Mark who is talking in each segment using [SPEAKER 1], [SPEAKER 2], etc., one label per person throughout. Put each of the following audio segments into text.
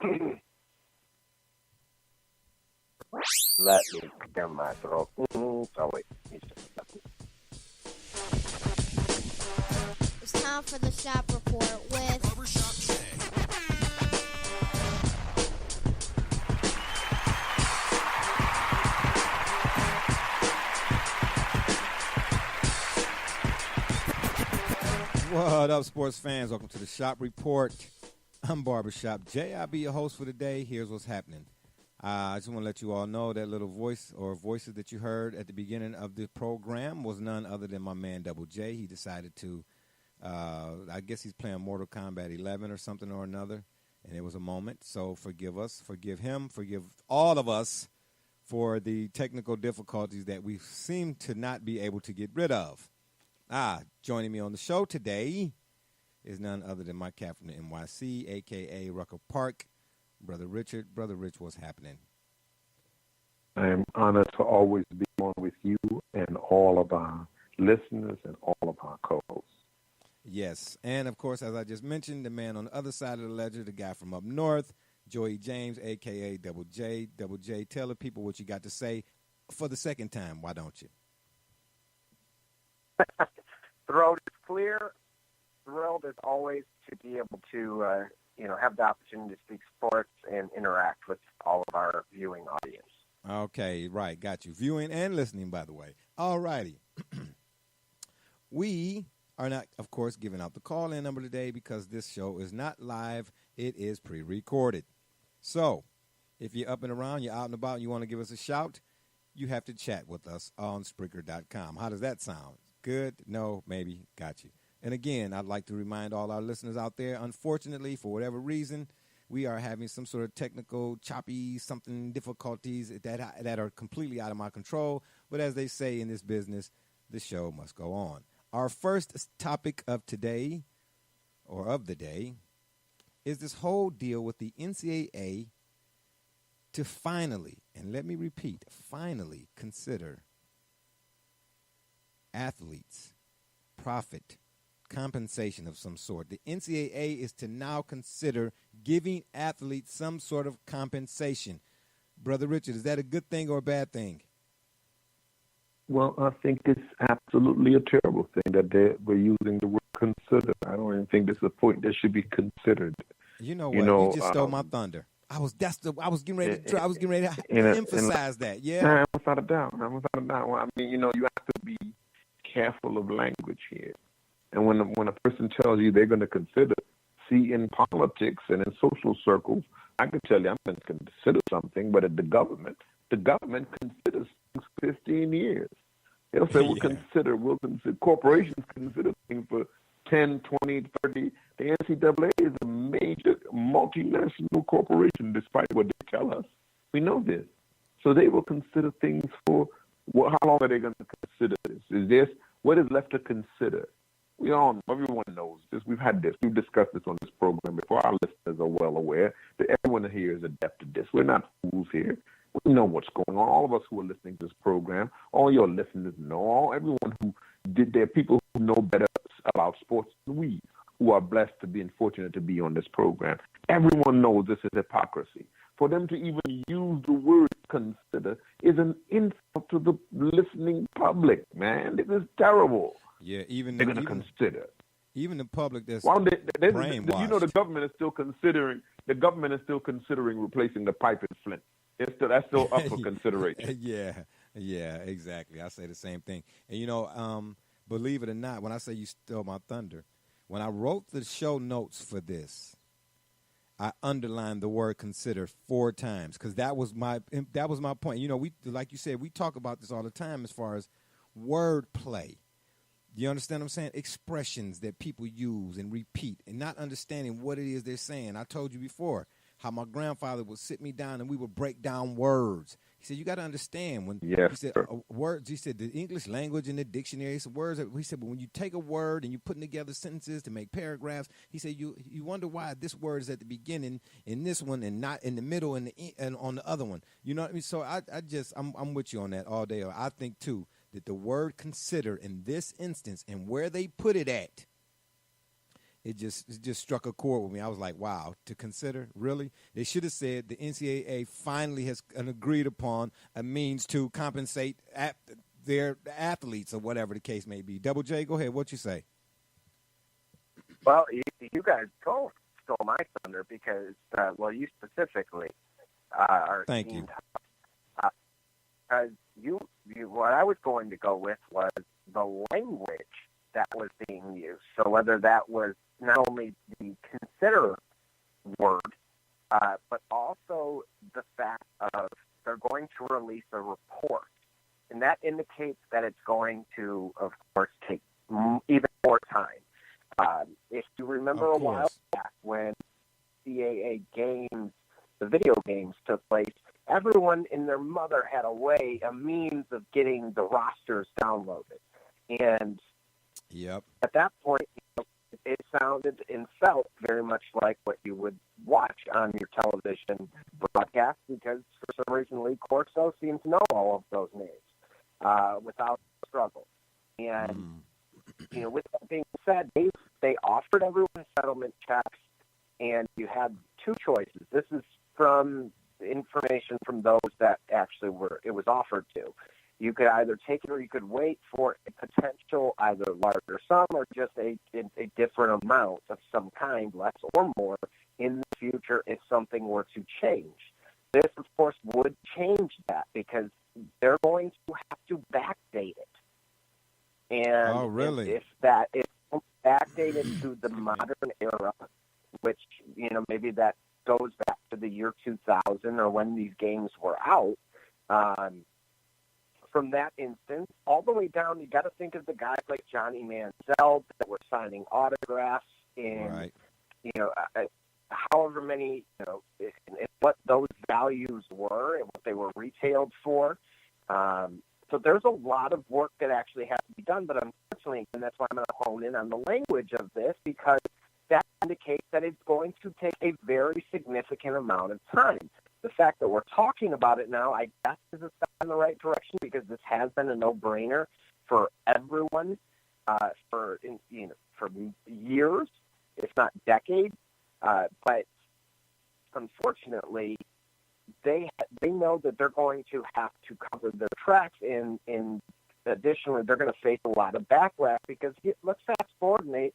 [SPEAKER 1] Let me clear my throat. Oh, wait.
[SPEAKER 2] It's time for the shop report with
[SPEAKER 3] Barbershop Jay.
[SPEAKER 4] What up, sports fans? Welcome to the Shop Report. I'm Barbershop Jay. I'll be your host for the day. Here's what's happening. I just want to let you all know that little voice or voices that you heard at the beginning of the program was none other than my man Double J. He decided to, I guess he's playing Mortal Kombat 11 or something or another, and it was a moment. So forgive us, forgive him, forgive all of us for the technical difficulties that we seem to not be able to get rid of. Joining me on the show today is none other than my cat from the NYC, a.k.a. Rucker Park, Brother Richard. Brother Rich, what's happening?
[SPEAKER 5] I am honored to always be on with you and all of our listeners and all of our co-hosts.
[SPEAKER 4] Yes, and of course, as I just mentioned, the man on the other side of the ledger, the guy from up north, Joey James, a.k.a. Double J. Double J, tell the people what you got to say for the second time. Why don't you?
[SPEAKER 1] Throat is clear. Thrilled as always to be able to, have the opportunity to speak sports and interact with all of our viewing audience.
[SPEAKER 4] Okay, right. Got you. Viewing and listening, by the way. All righty. We are not, of course, giving out the call-in number today because this show is not live. It is pre-recorded. So if you're up and around, you're out and about, and you want to give us a shout, you have to chat with us on Spreaker.com. How does that sound? Good? No? Maybe? Got you. And again, I'd like to remind all our listeners out there, unfortunately, for whatever reason, we are having some sort of technical, choppy, something difficulties that are completely out of my control. But as they say in this business, the show must go on. Our first topic of today, or of the day, is this whole deal with the NCAA to finally, and let me repeat, finally consider athletes profit compensation of some sort. The NCAA is to now consider giving athletes some sort of compensation. Brother Richard, is that a good thing or a bad thing?
[SPEAKER 5] Well, I think it's absolutely a terrible thing that we're using the word consider. I don't even think this is a point that should be considered.
[SPEAKER 4] You know what? You just stole my thunder. I was getting ready to emphasize that. Yeah.
[SPEAKER 5] Without a doubt. Well, I mean, you have to be careful of language here. And when a person tells you they're going to consider, see, in politics and in social circles, I can tell you I'm going to consider something, but at the government considers things for 15 years. They'll say, we'll consider, corporations consider things for 10, 20, 30. The NCAA is a major multinational corporation, despite what they tell us. We know this. So they will consider things for, how long are they going to consider this? What is left to consider? We all know, everyone knows this. We've discussed this on this program before. Our listeners are well aware that everyone here is adept at this. We're not fools here. We know what's going on. All of us who are listening to this program, all your listeners know, everyone who did, there are people who know better about sports than we, who are blessed to be and fortunate to be on this program. Everyone knows this is hypocrisy. For them to even use the word consider is an insult to the listening public, man. This is terrible.
[SPEAKER 4] Yeah,
[SPEAKER 5] they're going to consider.
[SPEAKER 4] Even the public that's
[SPEAKER 5] brainwashed. The government is still considering. The government is still considering replacing the pipe in Flint. That's still up for consideration.
[SPEAKER 4] Yeah, exactly. I say the same thing. And believe it or not, when I say you stole my thunder, when I wrote the show notes for this, I underlined the word consider 4 times because that was my point. We, like you said, we talk about this all the time as far as word play. Do you understand what I'm saying? Expressions that people use and repeat and not understanding what it is they're saying. I told you before how my grandfather would sit me down and we would break down words. He said, you got to understand when he said words, he said the English language and the dictionary, some words. He said, but when you take a word and you're putting together sentences to make paragraphs, he said, you wonder why this word is at the beginning in this one and not in the middle and on the other one. You know what I mean? So I'm with you on that all day. I think too that the word consider in this instance and where they put it at it just struck a chord with me. I was like, wow, to consider, really? They should have said the NCAA finally has agreed upon a means to compensate their athletes or whatever the case may be. Double J, go ahead. What you say?
[SPEAKER 1] Well, you guys both stole my thunder because, you specifically are.
[SPEAKER 4] Thank you.
[SPEAKER 1] What I was going to go with was the language that was being used. So whether that was not only the consider word, but also the fact of they're going to release a report. And that indicates that it's going to, of course, take even more time. If you remember a while back when CAA games, the video games took place, everyone and their mother had a means of getting the rosters downloaded. And at that point, it sounded and felt very much like what you would watch on your television broadcast because for some reason Lee Corso seemed to know all of those names without struggle. And, with that being said, they offered everyone settlement checks, and you had two choices. This is from information from those that actually it was offered to. You could either take it or you could wait for a potential either larger sum or just a different amount of some kind, less or more, in the future if something were to change. This, of course, would change that because they're going to have to backdate it. And if it's backdated to the modern era, which, maybe that goes back to the year 2000 or when these games were out, from that instance, all the way down, you got to think of the guys like Johnny Manziel that were signing autographs and, however many, and what those values were and what they were retailed for. So there's a lot of work that actually has to be done, but unfortunately, and that's why I'm going to hone in on the language of this, because that indicates that it's going to take a very significant amount of time. The fact that we're talking about it now, I guess, is a step in the right direction because this has been a no-brainer for everyone for years, if not decades. But unfortunately, they know that they're going to have to cover their tracks, and additionally, they're going to face a lot of backlash because let's fast forward, Nate.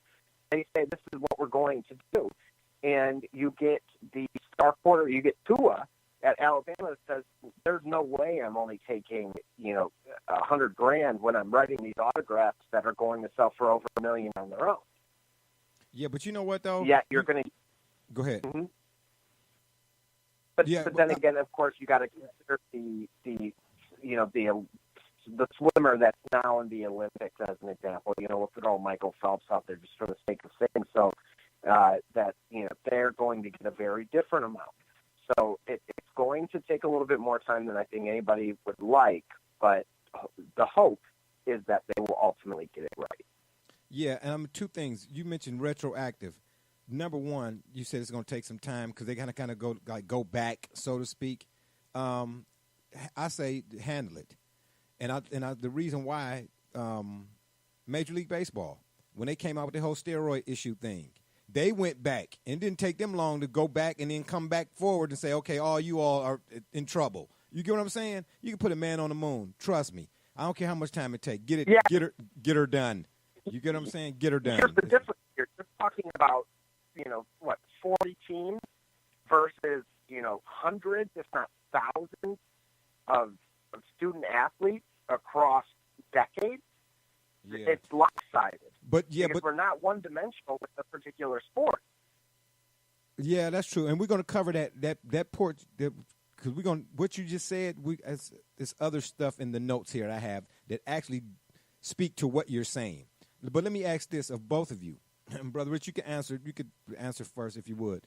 [SPEAKER 1] They say this is what we're going to do, and you get the star quarter, you get Tua at Alabama that says, "There's no way I'm only taking $100,000 when I'm writing these autographs that are going to sell for over $1 million on their own."
[SPEAKER 4] Yeah, but you know what though?
[SPEAKER 1] Yeah, you're going to
[SPEAKER 4] go ahead.
[SPEAKER 1] Mm-hmm. But then again, of course, you got to consider the swimmer that's now in the Olympics as an example. We'll throw Michael Phelps out there just for the sake of saying so. That they're going to get a very different amount. So it's going to take a little bit more time than I think anybody would like, but the hope is that they will ultimately get it right.
[SPEAKER 4] Yeah, and two things. You mentioned retroactive. Number one, you said it's going to take some time because they kind of go back, so to speak. I say handle it, and the reason why Major League Baseball, when they came out with the whole steroid issue thing, they went back and it didn't take them long to go back and then come back forward and say, okay, you all are in trouble. You get what I'm saying? You can put a man on the moon. Trust me. I don't care how much time it takes. Get her done. You get what I'm saying? Get her done.
[SPEAKER 1] Here's the difference. You're talking about 40 teams versus hundreds, if not thousands, of student athletes across decades. Yeah. It's lopsided. But we're not one-dimensional with a particular sport.
[SPEAKER 4] Yeah, that's true, and we're going to cover that port because we're going what you just said. There's other stuff in the notes here I have that actually speak to what you're saying. But let me ask this of both of you, Brother Rich. You could answer first if you would.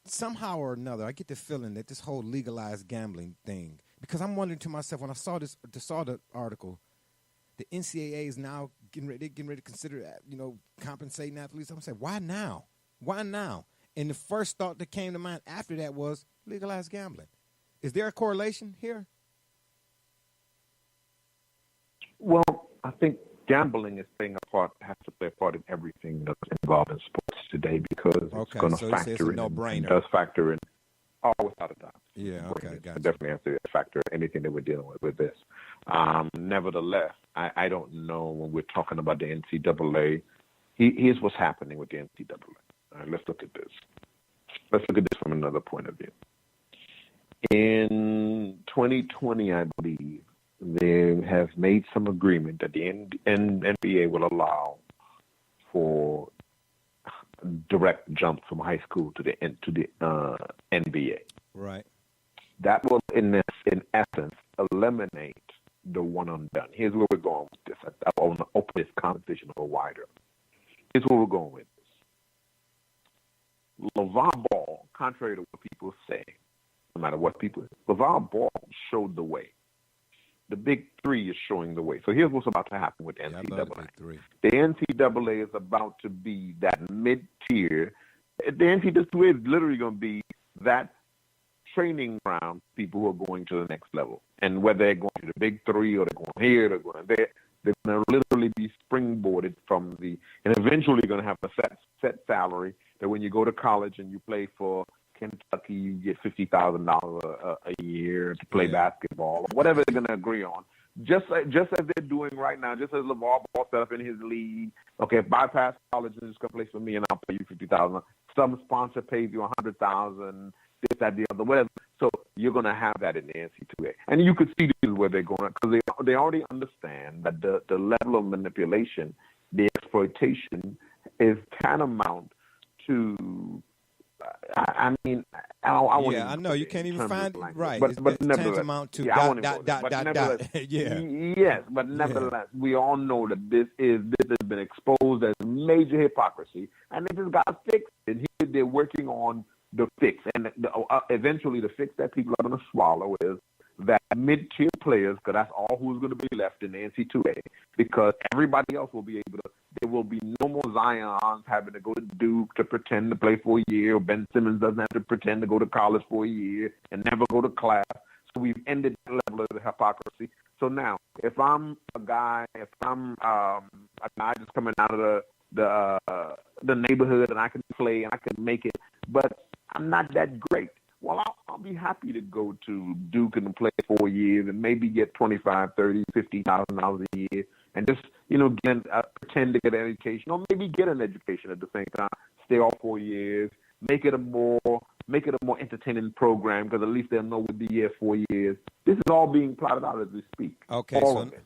[SPEAKER 4] Somehow or another, I get the feeling that this whole legalized gambling thing. Because I'm wondering to myself when I saw the article, the NCAA is now getting ready to consider compensating athletes. I'm saying, why now? Why now? And the first thought that came to mind after that was legalized gambling. Is there a correlation here?
[SPEAKER 5] Well, I think gambling is playing a part, has to play a part in everything that's involved in sports today because it's going to factor in.
[SPEAKER 4] No-brainer.
[SPEAKER 5] It does factor in, without a doubt.
[SPEAKER 4] Yeah, okay, gotcha.
[SPEAKER 5] It definitely has to factor in anything that we're dealing with this. Nevertheless, I don't know when we're talking about the NCAA. Here's what's happening with the NCAA. All right, let's look at this. Let's look at this from another point of view. In 2020, I believe, they have made some agreement that the NBA will allow for direct jump from high school to the NBA.
[SPEAKER 4] Right.
[SPEAKER 5] That will, in essence, eliminate the one and done. Here's where we're going with this. I want to open this conversation a little wider. Here's where we're going with this. LeVar Ball, contrary to what people say, no matter what people say, LeVar Ball showed the way. The Big Three is showing the way. So here's what's about to happen with the NCAA. The NCAA is about to be that mid-tier. The NCAA is literally going to be that training ground for people who are going to the next level. And whether they're going to the Big Three or they're going here, they're going there, they're going to literally be springboarded from and eventually going to have a set salary that when you go to college and you play for Kentucky, you get $50,000 a year to play basketball, or whatever they're going to agree on. Just as they're doing right now, just as LeVar Ball set up in his league. Okay, bypass college and just come play for me, and I'll pay you $50,000. Some sponsor pays you $100,000. This, that, the other, whatever. So you're going to have that in the NCAA, and you could see this is where they're going because they already understand that the level of manipulation, the exploitation, is tantamount to. I
[SPEAKER 4] know you can't even find right.
[SPEAKER 5] But nevertheless,
[SPEAKER 4] tantamount to
[SPEAKER 5] Yes, but nevertheless, we all know that this has been exposed as major hypocrisy, and they just got fixed. And here they're working on the fix, and eventually the fix that people are going to swallow is that mid-tier players, because that's all who's going to be left in the NCAA, because everybody else will be able to. There will be no more Zions having to go to Duke to pretend to play for a year, or Ben Simmons doesn't have to pretend to go to college for a year and never go to class. So we've ended that level of the hypocrisy. So now, if I'm a guy, a guy just coming out of the neighborhood and I can play and I can make it, but I'm not that great. Well, I'll be happy to go to Duke and play 4 years and maybe get $25,000, $30,000, $50,000 a year and just, pretend to get an education or maybe get an education at the same time, stay all 4 years, make it a more entertaining program because at least they'll know we'll be here 4 years. This is all being plotted out as we speak.
[SPEAKER 4] Okay,
[SPEAKER 5] all of it.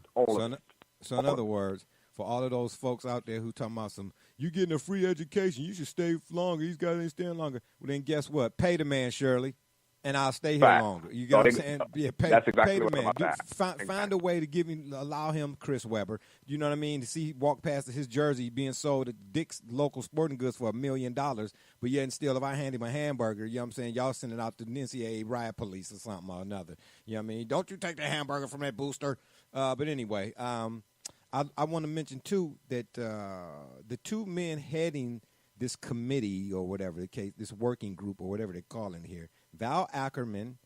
[SPEAKER 4] So in other words, for all of those folks out there who talking about you getting a free education, you should stay longer. These guys ain't staying longer. Well, then guess what? Pay the man, Shirley, and I'll stay here longer. You get what I'm saying? Yeah,
[SPEAKER 5] that's exactly
[SPEAKER 4] pay the
[SPEAKER 5] what
[SPEAKER 4] man.
[SPEAKER 5] I'm
[SPEAKER 4] Find a way to allow him Chris Webber. You know what I mean? To see walk past his jersey being sold at Dick's local sporting goods for $1 million, but yet and still, if I hand him a hamburger, you know what I'm saying? Y'all send it out to the NCAA riot police or something or another. You know what I mean? Don't you take the hamburger from that booster? But anyway, I want to mention, too, that the two men heading this committee or whatever the case, this working group or whatever they're calling here, Val Ackerman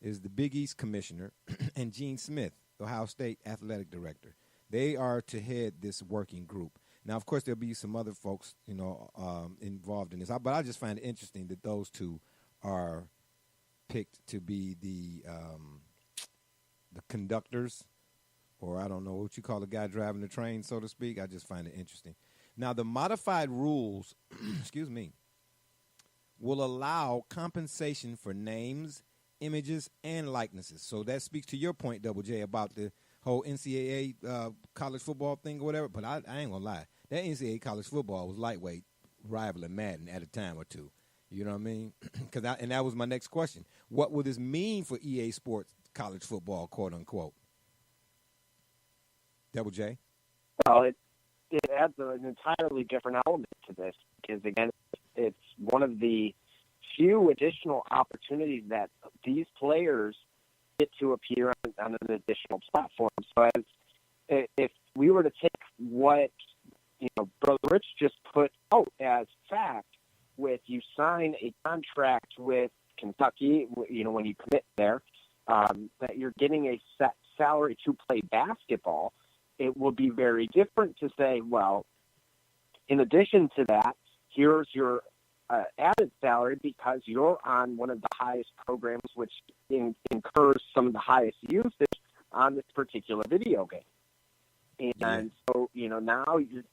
[SPEAKER 4] is the Big East commissioner, and Gene Smith, the Ohio State athletic director. They are to head this working group. Now, of course, there'll be some other folks, involved in this. But I just find it interesting that those two are picked to be the conductors, or I don't know what you call the guy driving the train, so to speak. I just find it interesting. Now, the modified rules, will allow compensation for names, images, and likenesses. So that speaks to your point, Double J, about the whole NCAA college football thing or whatever. But I ain't going to lie. That NCAA college football was lightweight, rivaling Madden at a time or two. You know what I mean? And that was my next question. What will this mean for EA Sports college football, quote unquote? Double J?
[SPEAKER 1] Well, it adds an entirely different element to this because, again, it's one of the few additional opportunities that these players get to appear on an additional platform. So if we were to take what, Brother Rich just put out as fact with you sign a contract with Kentucky, when you commit there, that you're getting a set salary to play basketball, it will be very different to say, well, in addition to that, here's your added salary because you're on one of the highest programs, which incurs some of the highest usage on this particular video game. And so, now in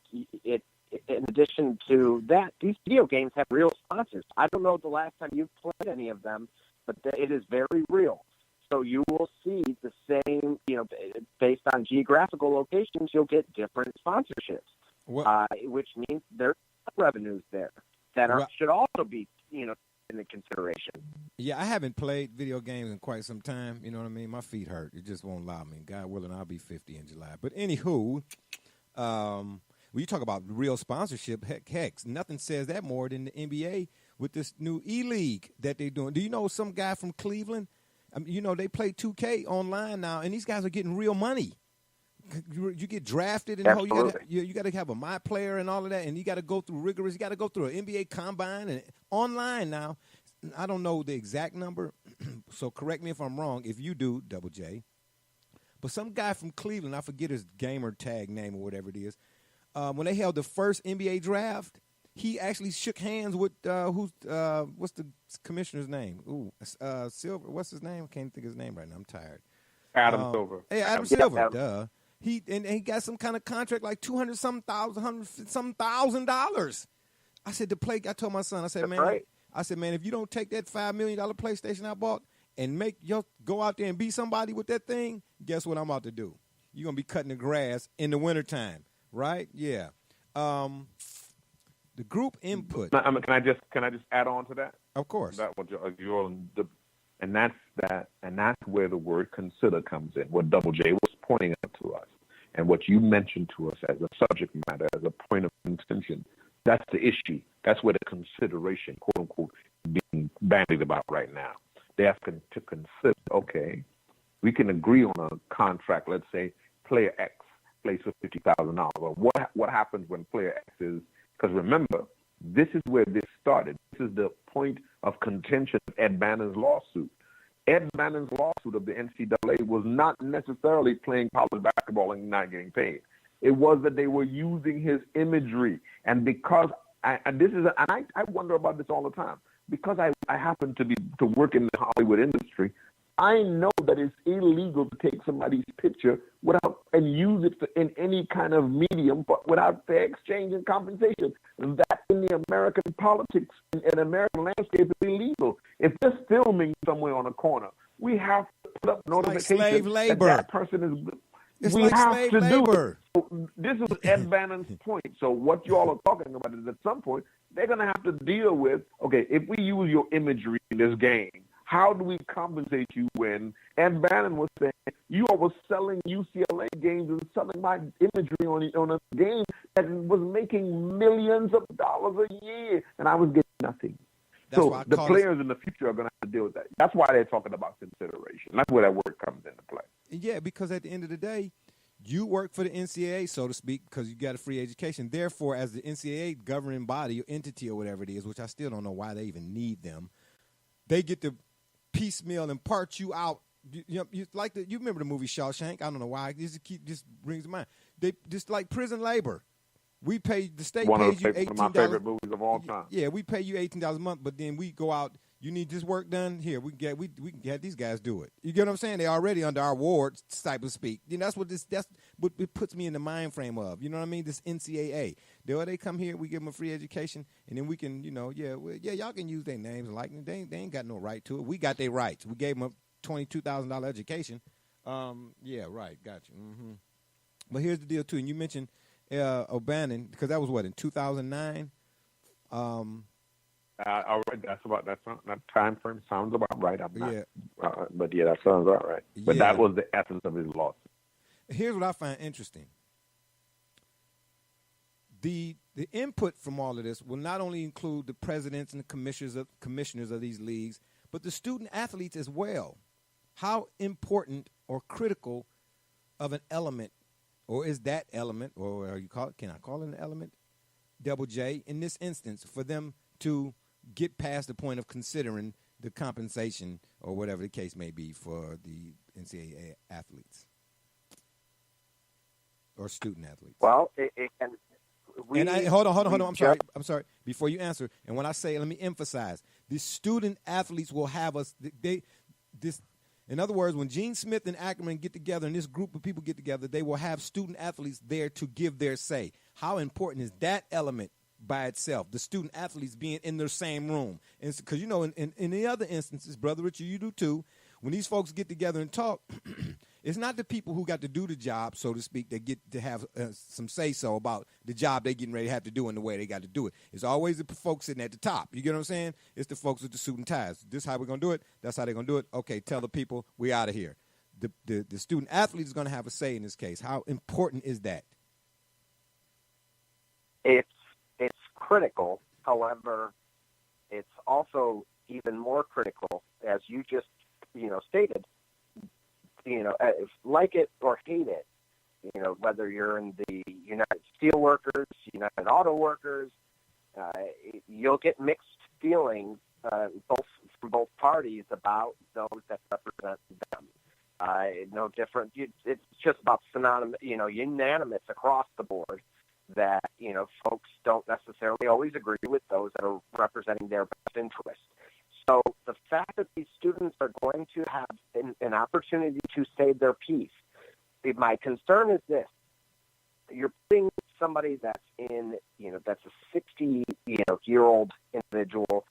[SPEAKER 1] addition to that, these video games have real sponsors. I don't know the last time you've played any of them, but it is very real. So you will see the same, based on geographical locations, you'll get different sponsorships, which means there's revenues there that should also be, in the consideration.
[SPEAKER 4] Yeah, I haven't played video games in quite some time. You know what I mean? My feet hurt. It just won't allow me. God willing, I'll be 50 in July. But anywho, when you talk about real sponsorship, heck, nothing says that more than the NBA with this new E-League that they're doing. Do you know some guy from Cleveland? They play 2K online now, and these guys are getting real money. You get drafted, and you got to have a My Player and all of that, and you got to go through rigorous. You got to go through an NBA Combine and online now. I don't know the exact number, so correct me if I'm wrong. If you do, Double J, but some guy from Cleveland, I forget his gamer tag name or whatever it is. When they held the first NBA draft, he actually shook hands with what's the commissioner's name? Silver. What's his name? I can't think of his name right now. I'm tired.
[SPEAKER 5] Adam Silver.
[SPEAKER 4] Hey, Adam Silver. Duh. He got some kind of contract like $200,000. I said I told my son, I said, man,
[SPEAKER 1] right.
[SPEAKER 4] man, if you don't take that $5 million PlayStation I bought and go out there and be somebody with that thing, guess what I'm about to do? You're gonna be cutting the grass in the wintertime, right? Yeah. The group input.
[SPEAKER 5] Can I just add on to that?
[SPEAKER 4] Of course.
[SPEAKER 5] That was and that's where the word consider comes in. What Double J was pointing out to us, and what you mentioned to us as a subject matter, as a point of contention. That's the issue. That's where the consideration, quote unquote, being bandied about right now. They have to consider. Okay, we can agree on a contract. Let's say player X plays for $50,000. Well, what happens when player X is? Because remember, this is where this started. This is the point of contention of Ed Bannon's lawsuit. Ed Bannon's lawsuit of the NCAA was not necessarily playing college basketball and not getting paid. It was that they were using his imagery. And because I wonder about this all the time, because I happen to work in the Hollywood industry, I know that it's illegal to take somebody's picture and use it in any kind of medium, but without fair exchange and compensation. That in the American politics and American landscape is illegal. If they're filming somewhere on a corner, we have to put up notification
[SPEAKER 4] like slave labor.
[SPEAKER 5] that person is.
[SPEAKER 4] It's
[SPEAKER 5] we
[SPEAKER 4] like
[SPEAKER 5] have
[SPEAKER 4] slave
[SPEAKER 5] to
[SPEAKER 4] labor.
[SPEAKER 5] do it. So this is Ed Bannon's point. So what you all are talking about is at some point they're going to have to deal with, okay, if we use your imagery in this game, how do we compensate you when Ed Bannon was saying you all were selling UCLA games and selling my imagery on a game that was making millions of dollars a year, and I was getting nothing. So the players in the future are going to have to deal with that. That's why they're talking about consideration. That's where that word comes into play.
[SPEAKER 4] Yeah, because at the end of the day, you work for the NCAA, so to speak, because you got a free education. Therefore, as the NCAA governing body or entity or whatever it is, which I still don't know why they even need them, they get to piecemeal and part you out. You remember the movie Shawshank? I don't know why. Just brings to mind. They just like prison labor. We pay the state pays you $18.
[SPEAKER 5] One of my favorite movies of all time.
[SPEAKER 4] Yeah, we pay you $18 a month, but then we go out. You need this work done here. We can get these guys do it. You get what I'm saying? They're already under our ward, type of speak. That's what it puts me in the mind frame of. You know what I mean? This NCAA. They come here, we give them a free education, and then we can, y'all can use their names and likeness. They ain't got no right to it. We got their rights. We gave them a $22,000 education. Yeah, right. Got you. Mm-hmm. But here's the deal too. And you mentioned O'Bannon, because that was what, in 2009.
[SPEAKER 5] All right, that time frame sounds about right. But that sounds about right. But that was the essence of his lawsuit. Here's
[SPEAKER 4] what I find interesting. The input from all of this will not only include the presidents and the commissioners of these leagues, but the student athletes as well. How important or critical of an element, or is that element, or can I call it an element, Double J, in this instance, for them to get past the point of considering the compensation or whatever the case may be for the NCAA athletes? or student athletes?
[SPEAKER 1] Well, it can.
[SPEAKER 4] Hold on. I'm sorry. Before you answer, and when I say, let me emphasize, the student athletes will have us. In other words, when Gene Smith and Ackerman get together and this group of people get together, they will have student athletes there to give their say. How important is that element by itself? The student athletes being in their same room. Because, in the other instances, Brother Richard, you do too, when these folks get together and talk, it's not the people who got to do the job, so to speak, that get to have some say-so about the job they getting ready to have to do and the way they got to do it. It's always the folks sitting at the top. You get what I'm saying? It's the folks with the suit and ties. This is how we're going to do it. That's how they're going to do it. Okay, tell the people we out of here. The student athlete is going to have a say in this case. How important is that?
[SPEAKER 1] It's critical. However, it's also even more critical, as you just stated. Like it or hate it, whether you're in the United Steelworkers, United Auto Workers, you'll get mixed feelings from both parties about those that represent them. No different. It's just about synonymous, unanimous across the board that, folks don't necessarily always agree with those that are representing their best interest. So the fact that these students are going to have an opportunity to say their piece, my concern is this: you're putting somebody that's that's a 60-year-old individual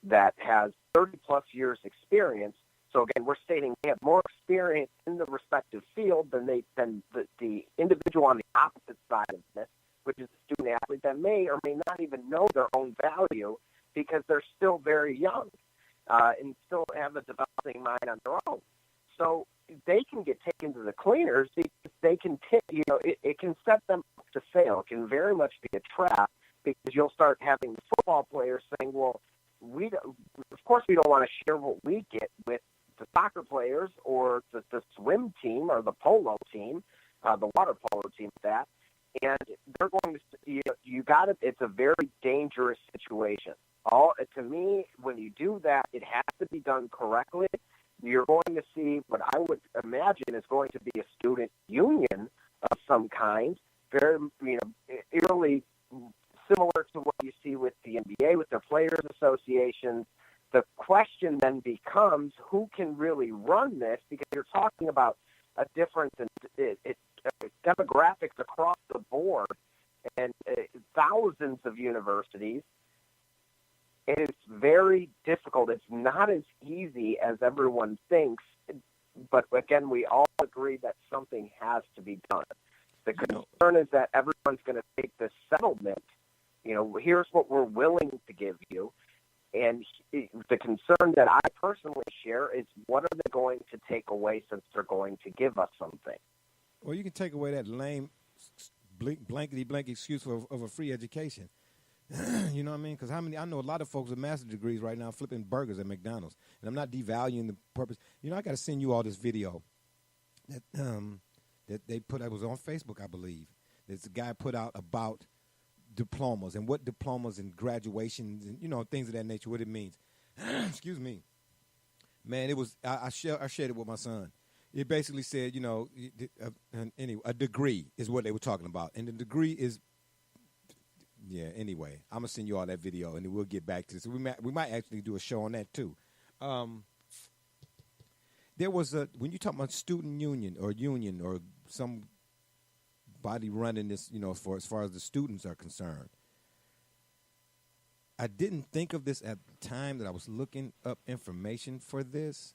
[SPEAKER 1] that has 30-plus years experience. So again, we're stating they have more experience in the respective field than the individual on the opposite side of this, which is a student athlete that may or may not even know their own value because they're still very young. And still have a developing mind on their own. So they can get taken to the cleaners because they can, it can set them up to fail. It can very much be a trap because you'll start having the football players saying, well, of course we don't want to share what we get with the soccer players or the swim team or the polo team, the water polo team, that. And they're going to, it's a very dangerous situation. To me, when you do that, it has to be done correctly. You're going to see what I would imagine is going to be a student union of some kind, very, eerily similar to what you see with the NBA, with their players' associations. The question then becomes who can really run this, because you're talking about a difference in demographics across the board and thousands of universities. It is very difficult. It's not as easy as everyone thinks. But again, we all agree that something has to be done. The concern is that everyone's going to take this settlement. Here's what we're willing to give you. And the concern that I personally share is what are they going to take away since they're going to give us something?
[SPEAKER 4] Well, you can take away that lame, blankety-blank excuse of a free education. You know what I mean? Because I know a lot of folks with master's degrees right now flipping burgers at McDonald's. And I'm not devaluing the purpose. I got to send you all this video that they put. It was on Facebook, I believe. There's a guy put out about diplomas and what diplomas and graduations and, things of that nature, what it means. Excuse me. Man, it was, I shared it with my son. It basically said, anyway, a degree is what they were talking about. And the degree is, anyway, I'm going to send you all that video, and then we'll get back to this. We might actually do a show on that, too. There was when you talk about student union or somebody running this, for as far as the students are concerned, I didn't think of this at the time that I was looking up information for this,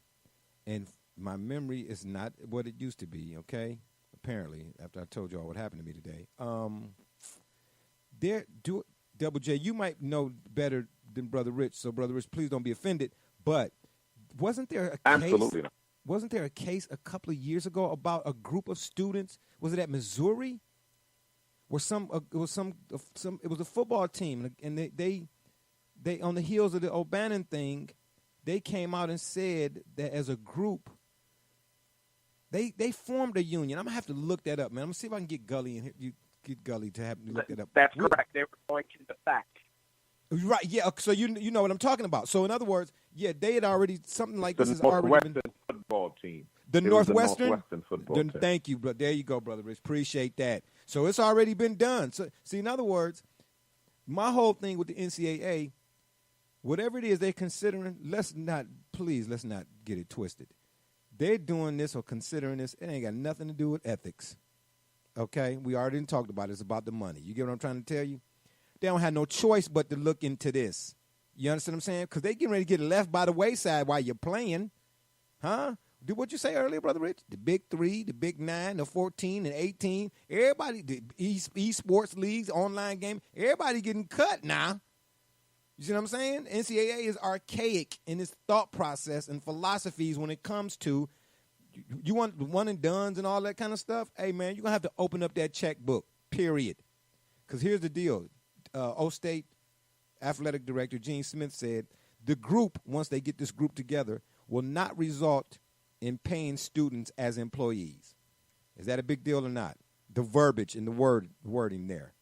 [SPEAKER 4] and my memory is not what it used to be, okay? Apparently, after I told you all what happened to me today. Double J, you might know better than Brother Rich, so Brother Rich, please don't be offended. But wasn't there a
[SPEAKER 5] Absolutely
[SPEAKER 4] case? Wasn't there a case a couple of years ago about a group of students? Was it at Missouri? Where it was a football team, and they on the heels of the O'Bannon thing, they came out and said that as a group, they formed a union. I'm gonna have to look that up, man. I'm gonna see if I can get Gully and get Gully to have me look that up.
[SPEAKER 1] That's correct. They were going to defect.
[SPEAKER 4] Right, yeah. So you know what I'm talking about. So in other words, they had already something like this is already
[SPEAKER 5] Northwestern football team.
[SPEAKER 4] The Northwestern?
[SPEAKER 5] Northwestern football team.
[SPEAKER 4] Thank you, bro. There you go, Brother Rich. Appreciate that. So it's already been done. So, see, in other words, my whole thing with the NCAA, whatever it is they're considering, let's not get it twisted. They're doing this or considering this. It ain't got nothing to do with ethics. Okay? We already talked about it. It's about the money. You get what I'm trying to tell you? They don't have no choice but to look into this. You understand what I'm saying? Because they getting ready to get left by the wayside while you're playing. Huh? Do what you say earlier, Brother Rich? The Big 3, the Big 9, the 14 and 18. Everybody, the esports leagues, online game, everybody getting cut now. You see what I'm saying? NCAA is archaic in its thought process and philosophies when it comes to, you want the one and dones and all that kind of stuff? Hey, man, you're going to have to open up that checkbook, period. Because here's the deal. O-State athletic director Gene Smith said the group, once they get this group together, will not result in paying students as employees. Is that a big deal or not? The verbiage and the wording there.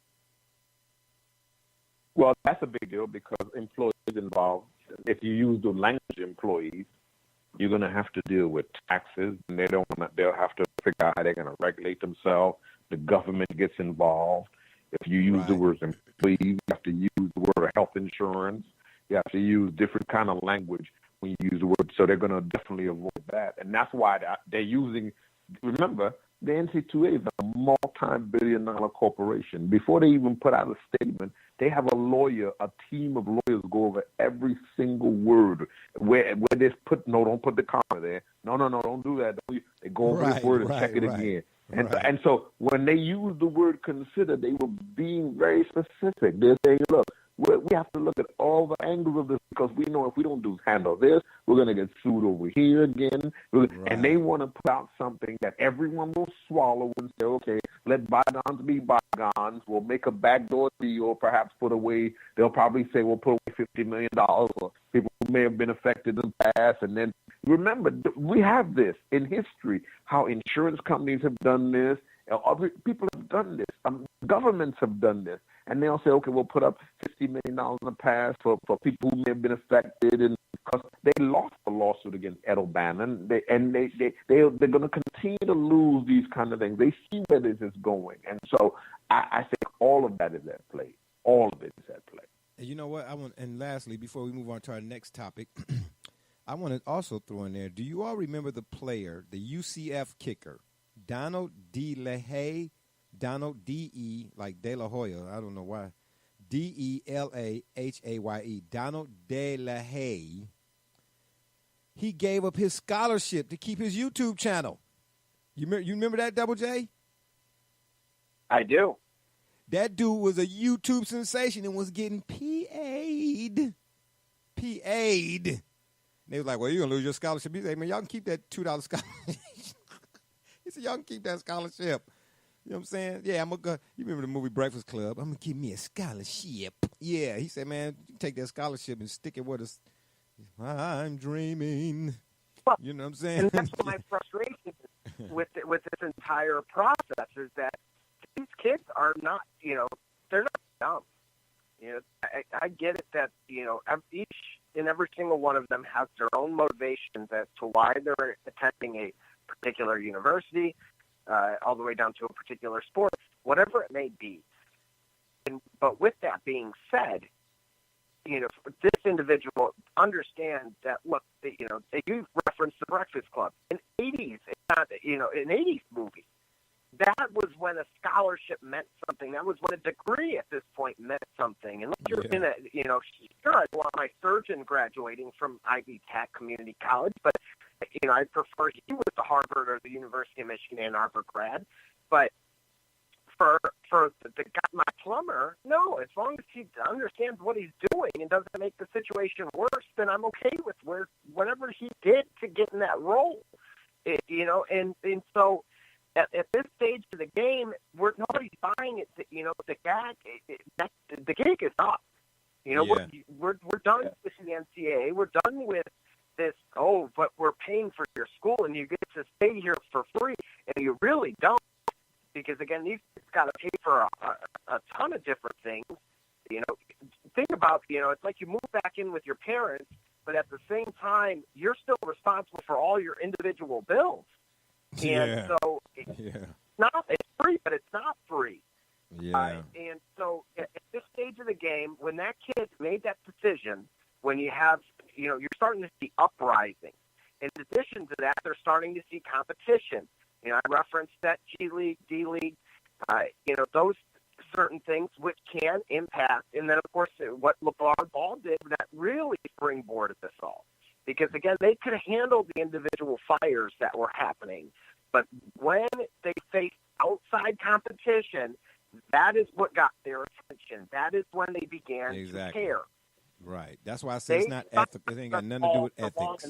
[SPEAKER 5] Well, that's a big deal because employees involved, if you use the language employees, you're going to have to deal with taxes, and they'll have to figure out how they're going to regulate themselves. The government gets involved. If you use the word employees, you have to use the word health insurance. You have to use different kind of language when you use the word. So they're going to definitely avoid that. And that's why they're using, remember, the NCAA is a multi-billion-dollar corporation. Before they even put out a statement, they have a team of lawyers go over every single word. Where they don't put the comma there. No, don't do that. They go over this word and check it again. And so when they use the word consider, they were being very specific. They're saying, look, we have to look at all the angles of this because we know if we don't handle this, we're going to get sued over here again. And they want to put out something that everyone will swallow and say, okay, let bygones be bygones. We'll make a backdoor deal, perhaps put away. They'll probably say we'll put away $50 million for people who may have been affected in the past. And then remember, we have this in history, how insurance companies have done this. Other people have done this. Governments have done this. And they'll say, okay, we'll put up $50 million in the past for people who may have been affected. And because they lost the lawsuit against Ed O'Bannon, they're going to continue to lose these kind of things. They see where this is going. And so I think all of that is at play. All of it is at play.
[SPEAKER 4] You know what? And lastly, before we move on to our next topic, I want to also throw in there, do you all remember the player, the UCF kicker, Donald DeLahaye? Donald D-E, like De La Hoya, I don't know why, D-E-L-A-H-A-Y-E, Donald DeLahaye, he gave up his scholarship to keep his YouTube channel. You remember that, Double J?
[SPEAKER 1] I do.
[SPEAKER 4] That dude was a YouTube sensation and was getting paid. Paid. They was like, well, you're going to lose your scholarship. He said, man, y'all can keep that $2 scholarship. He said, y'all can keep that scholarship. You know what I'm saying? Yeah, I'm going to go. You remember the movie Breakfast Club? I'm going to give me a scholarship. Yeah, he said, man, you take that scholarship and stick it with us. I'm dreaming.
[SPEAKER 1] Well,
[SPEAKER 4] you know what I'm saying?
[SPEAKER 1] And that's my frustration with this entire process is that these kids are not, they're not dumb. I get it that, each and every single one of them has their own motivations as to why they're attending a particular university, all the way down to a particular sport, whatever it may be. But with that being said, this individual understands that, look, they reference the Breakfast Club. In 80s, an 80s movie, that was when a scholarship meant something. That was when a degree at this point meant something. And you're in a, sure, I want my surgeon graduating from Ivy Tech Community College, but I prefer he was the Harvard or the University of Michigan Ann Arbor grad. But for the guy, my plumber, no, as long as he understands what he's doing and doesn't make the situation worse, then I'm okay with whatever he did to get in that role. And so at this stage of the game, nobody's buying it. The gig is up. We're done with the NCAA. We're done with this. Oh, but we're paying for your school, and you get to stay here for free, and you really don't, because again, these kids got to pay for a ton of different things. Think about it's like you move back in with your parents, but at the same time, you're still responsible for all your individual bills. And so it's free, but it's not free.
[SPEAKER 4] Yeah.
[SPEAKER 1] And so at this stage of the game, when that kid made that decision, when you have, you're starting to see uprising. In addition to that, they're starting to see competition. I referenced that G League, D League, those certain things which can impact. And then, of course, what LeVar Ball did, that really springboarded this all. Because, again, they could have handled the individual fires that were happening. But when they faced outside competition, that is what got their attention. That is when they began to care.
[SPEAKER 4] Right. That's why I say it's not ethical. It ain't got nothing to do with ethics.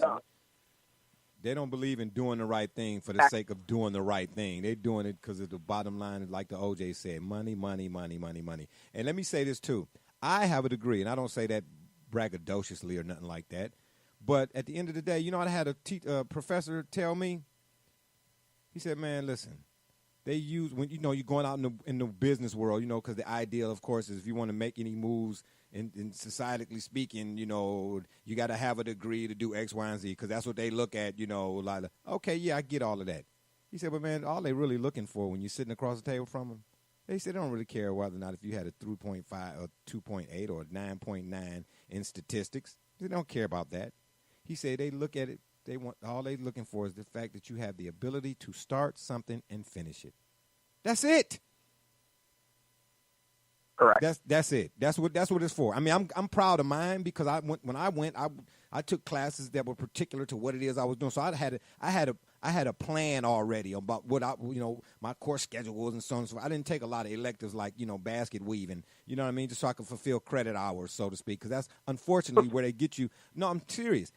[SPEAKER 4] They don't believe in doing the right thing for the sake of doing the right thing. They're doing it because of the bottom line, like the OJ said, money, money, money, money, money. And let me say this, too. I have a degree, and I don't say that braggadociously or nothing like that. But at the end of the day, I had a professor tell me, he said, man, listen, they use, when you're going out in the business world, because the ideal, of course, is if you want to make any moves, in societally speaking, you got to have a degree to do X, Y, and Z, because that's what they look at, like, okay, yeah, I get all of that. He said, but, man, all they really looking for when you're sitting across the table from them, they said they don't really care whether or not if you had a 3.5 or 2.8 or 9.9 in statistics. They don't care about that. He said they look at it, all they looking for is the fact that you have the ability to start something and finish it. That's it.
[SPEAKER 1] Correct.
[SPEAKER 4] That's it. That's what it's for. I mean, I'm proud of mine because I took classes that were particular to what it is I was doing. So I had a plan already about what my course schedule was and so on and so forth. I didn't take a lot of electives like basket weaving. You know what I mean? Just so I could fulfill credit hours, so to speak. Because that's unfortunately where they get you. No, I'm serious.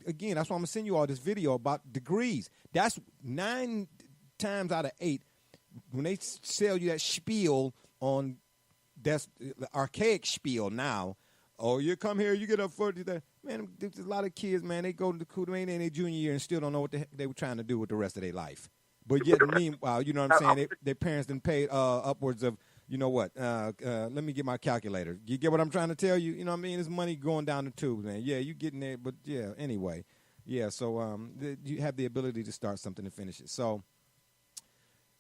[SPEAKER 4] Again, that's why I'm gonna send you all this video about degrees. That's 9 times out of 8 when they sell you that spiel on. That's the archaic spiel now. Oh, you come here, you get up for that. Man, there's a lot of kids, man, they go to the Coup in their junior year and still don't know what the heck they were trying to do with the rest of their life. But yet, meanwhile, you know what I'm saying? Their parents didn't pay upwards of, let me get my calculator. You get what I'm trying to tell you? You know what I mean? There's money going down the tube, man. Yeah, you getting there, but yeah, anyway. Yeah, so you have the ability to start something and finish it. So,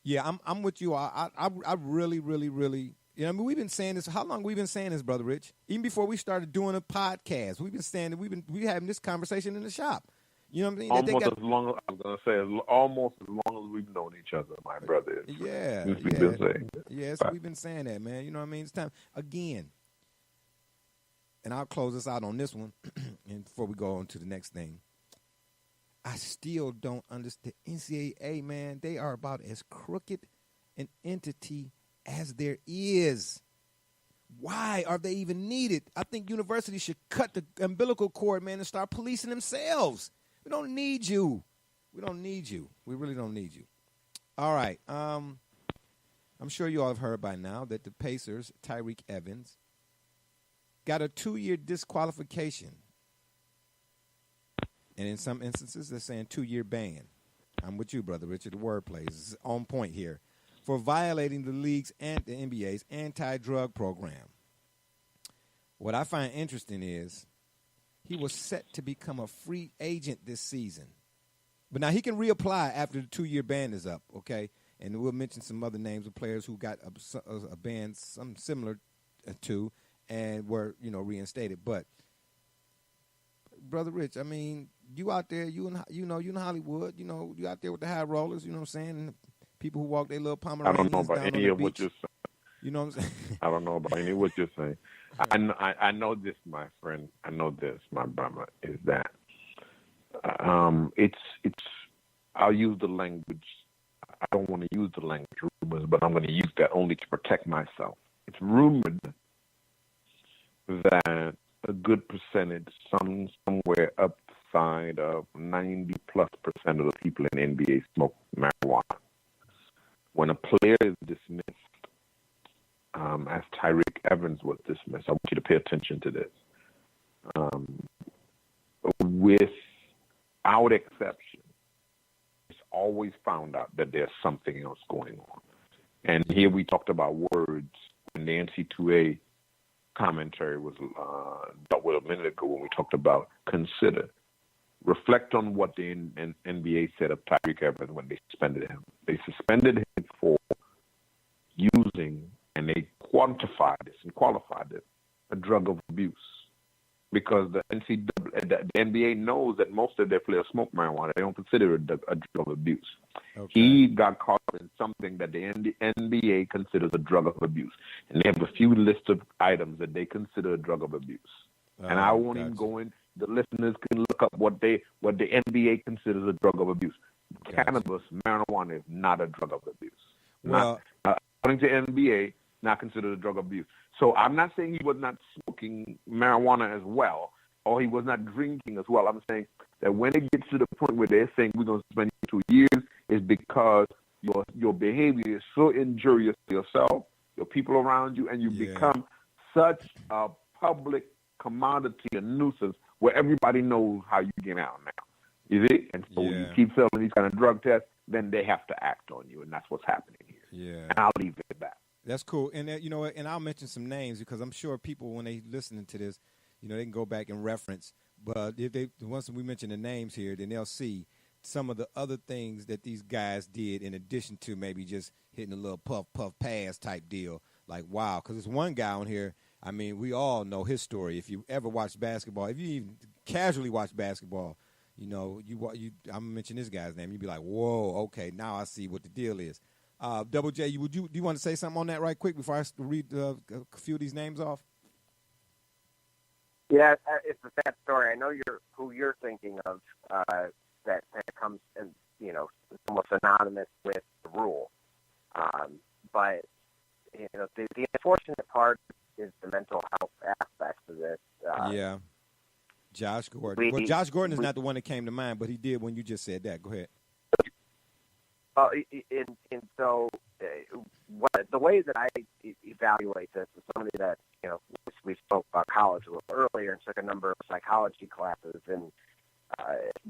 [SPEAKER 4] yeah, I'm with you. I really, really, really. I mean, we've been saying this. How long have we been saying this, Brother Rich? Even before we started doing a podcast, we've been saying that we having this conversation in the shop. You know what I mean?
[SPEAKER 5] Almost as long as we've known each other, my brother.
[SPEAKER 4] Yeah,
[SPEAKER 5] we've been saying.
[SPEAKER 4] Yes, we've been saying that, man. You know what I mean? It's time again. And I'll close us out on this one, and before we go on to the next thing, I still don't understand NCAA, man. They are about as crooked an entity as there is. Why are they even needed? I think universities should cut the umbilical cord, man, and start policing themselves. We don't need you. We don't need you. We really don't need you. All right. I'm sure you all have heard by now that the Pacers, Tyreke Evans, got a 2-year disqualification. And in some instances, they're saying 2-year ban. I'm with you, Brother Richard. The wordplay is on point here. For violating the league's and the NBA's anti-drug program. What I find interesting is he was set to become a free agent this season. But now he can reapply after the 2-year ban is up, okay? And we'll mention some other names of players who got a ban some similar to and were, reinstated. But, Brother Rich, I mean, you out there, you in Hollywood, you out there with the high rollers, you know what I'm saying? People who walk their little Pomeranians.
[SPEAKER 5] I don't know about any of what you're saying.
[SPEAKER 4] You know what I'm saying?
[SPEAKER 5] I don't know about any of what you're saying. I know this, my friend. I know this, my brother, is that it's. I'll use the language. I don't want to use the language rumors, but I'm going to use that only to protect myself. It's rumored that a good percentage, somewhere upside of 90+% of the people in the NBA smoke marijuana. When a player is dismissed, as Tyreke Evans was dismissed, I want you to pay attention to this. Without exception, it's always found out that there's something else going on. And here we talked about words when the NC2A commentary was dealt with a minute ago when we talked about consider. reflect on what the NBA said of Tyreke Evans when they suspended him. They suspended him for using, and they quantified this and qualified it, a drug of abuse. Because the NBA knows that most of their players smoke marijuana. They don't consider it a drug of abuse. Okay. He got caught in something that the NBA considers a drug of abuse. And they have a few lists of items that they consider a drug of abuse. And I won't even go in. The listeners can look up what the NBA considers a drug of abuse. Cannabis, marijuana is not a drug of abuse.
[SPEAKER 4] Well,
[SPEAKER 5] according to NBA, not considered a drug of abuse. So I'm not saying he was not smoking marijuana as well, or he was not drinking as well. I'm saying that when it gets to the point where they're saying we're going to spend 2 years, is because your behavior is so injurious to yourself, your people around you, and you become such a public commodity, a nuisance, where everybody knows how you get out now. You see? And so when you keep selling these kind of drug tests, then they have to act on you, and that's what's happening here.
[SPEAKER 4] Yeah.
[SPEAKER 5] And I'll leave it at that.
[SPEAKER 4] That's cool. And, you know, and I'll mention some names because I'm sure people, when they listening to this, you know, they can go back and reference. But if once we mention the names here, then they'll see some of the other things that these guys did in addition to maybe just hitting a little puff pass type deal. Like, wow, because there's one guy on here, I mean, we all know his story. If you ever watch basketball, if you even casually watch basketball, you know, I'm going to mention this guy's name. You'd be like, whoa, okay, now I see what the deal is. Double J, do you want to say something on that right quick before I read a few of these names off?
[SPEAKER 1] Yeah, it's a sad story. I know who you're thinking of. That comes and almost synonymous with the rule. But the unfortunate part is the mental health aspects of this.
[SPEAKER 4] Josh Gordon. Josh Gordon is not the one that came to mind, but he did when you just said that. Go ahead.
[SPEAKER 1] So the way that I evaluate this is somebody that, we spoke about college a little earlier and took a number of psychology classes, and